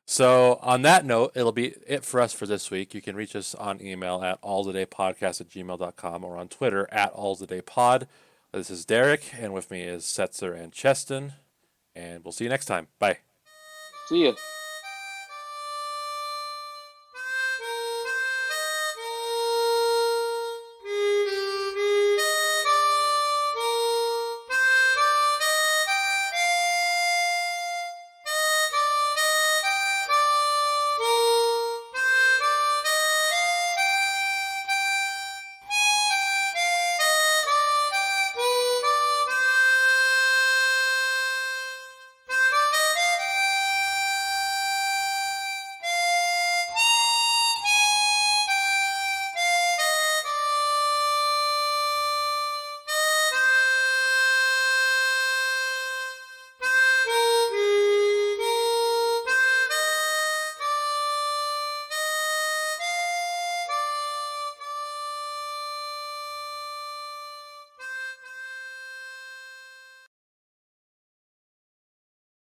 So, on that note, it'll be it for us for this week. You can reach us on email at alltodaypodcast@gmail.com or on Twitter at alltodaypod. This is Derek, and with me is Setzer and Cheston, and we'll see you next time. Bye. see ya.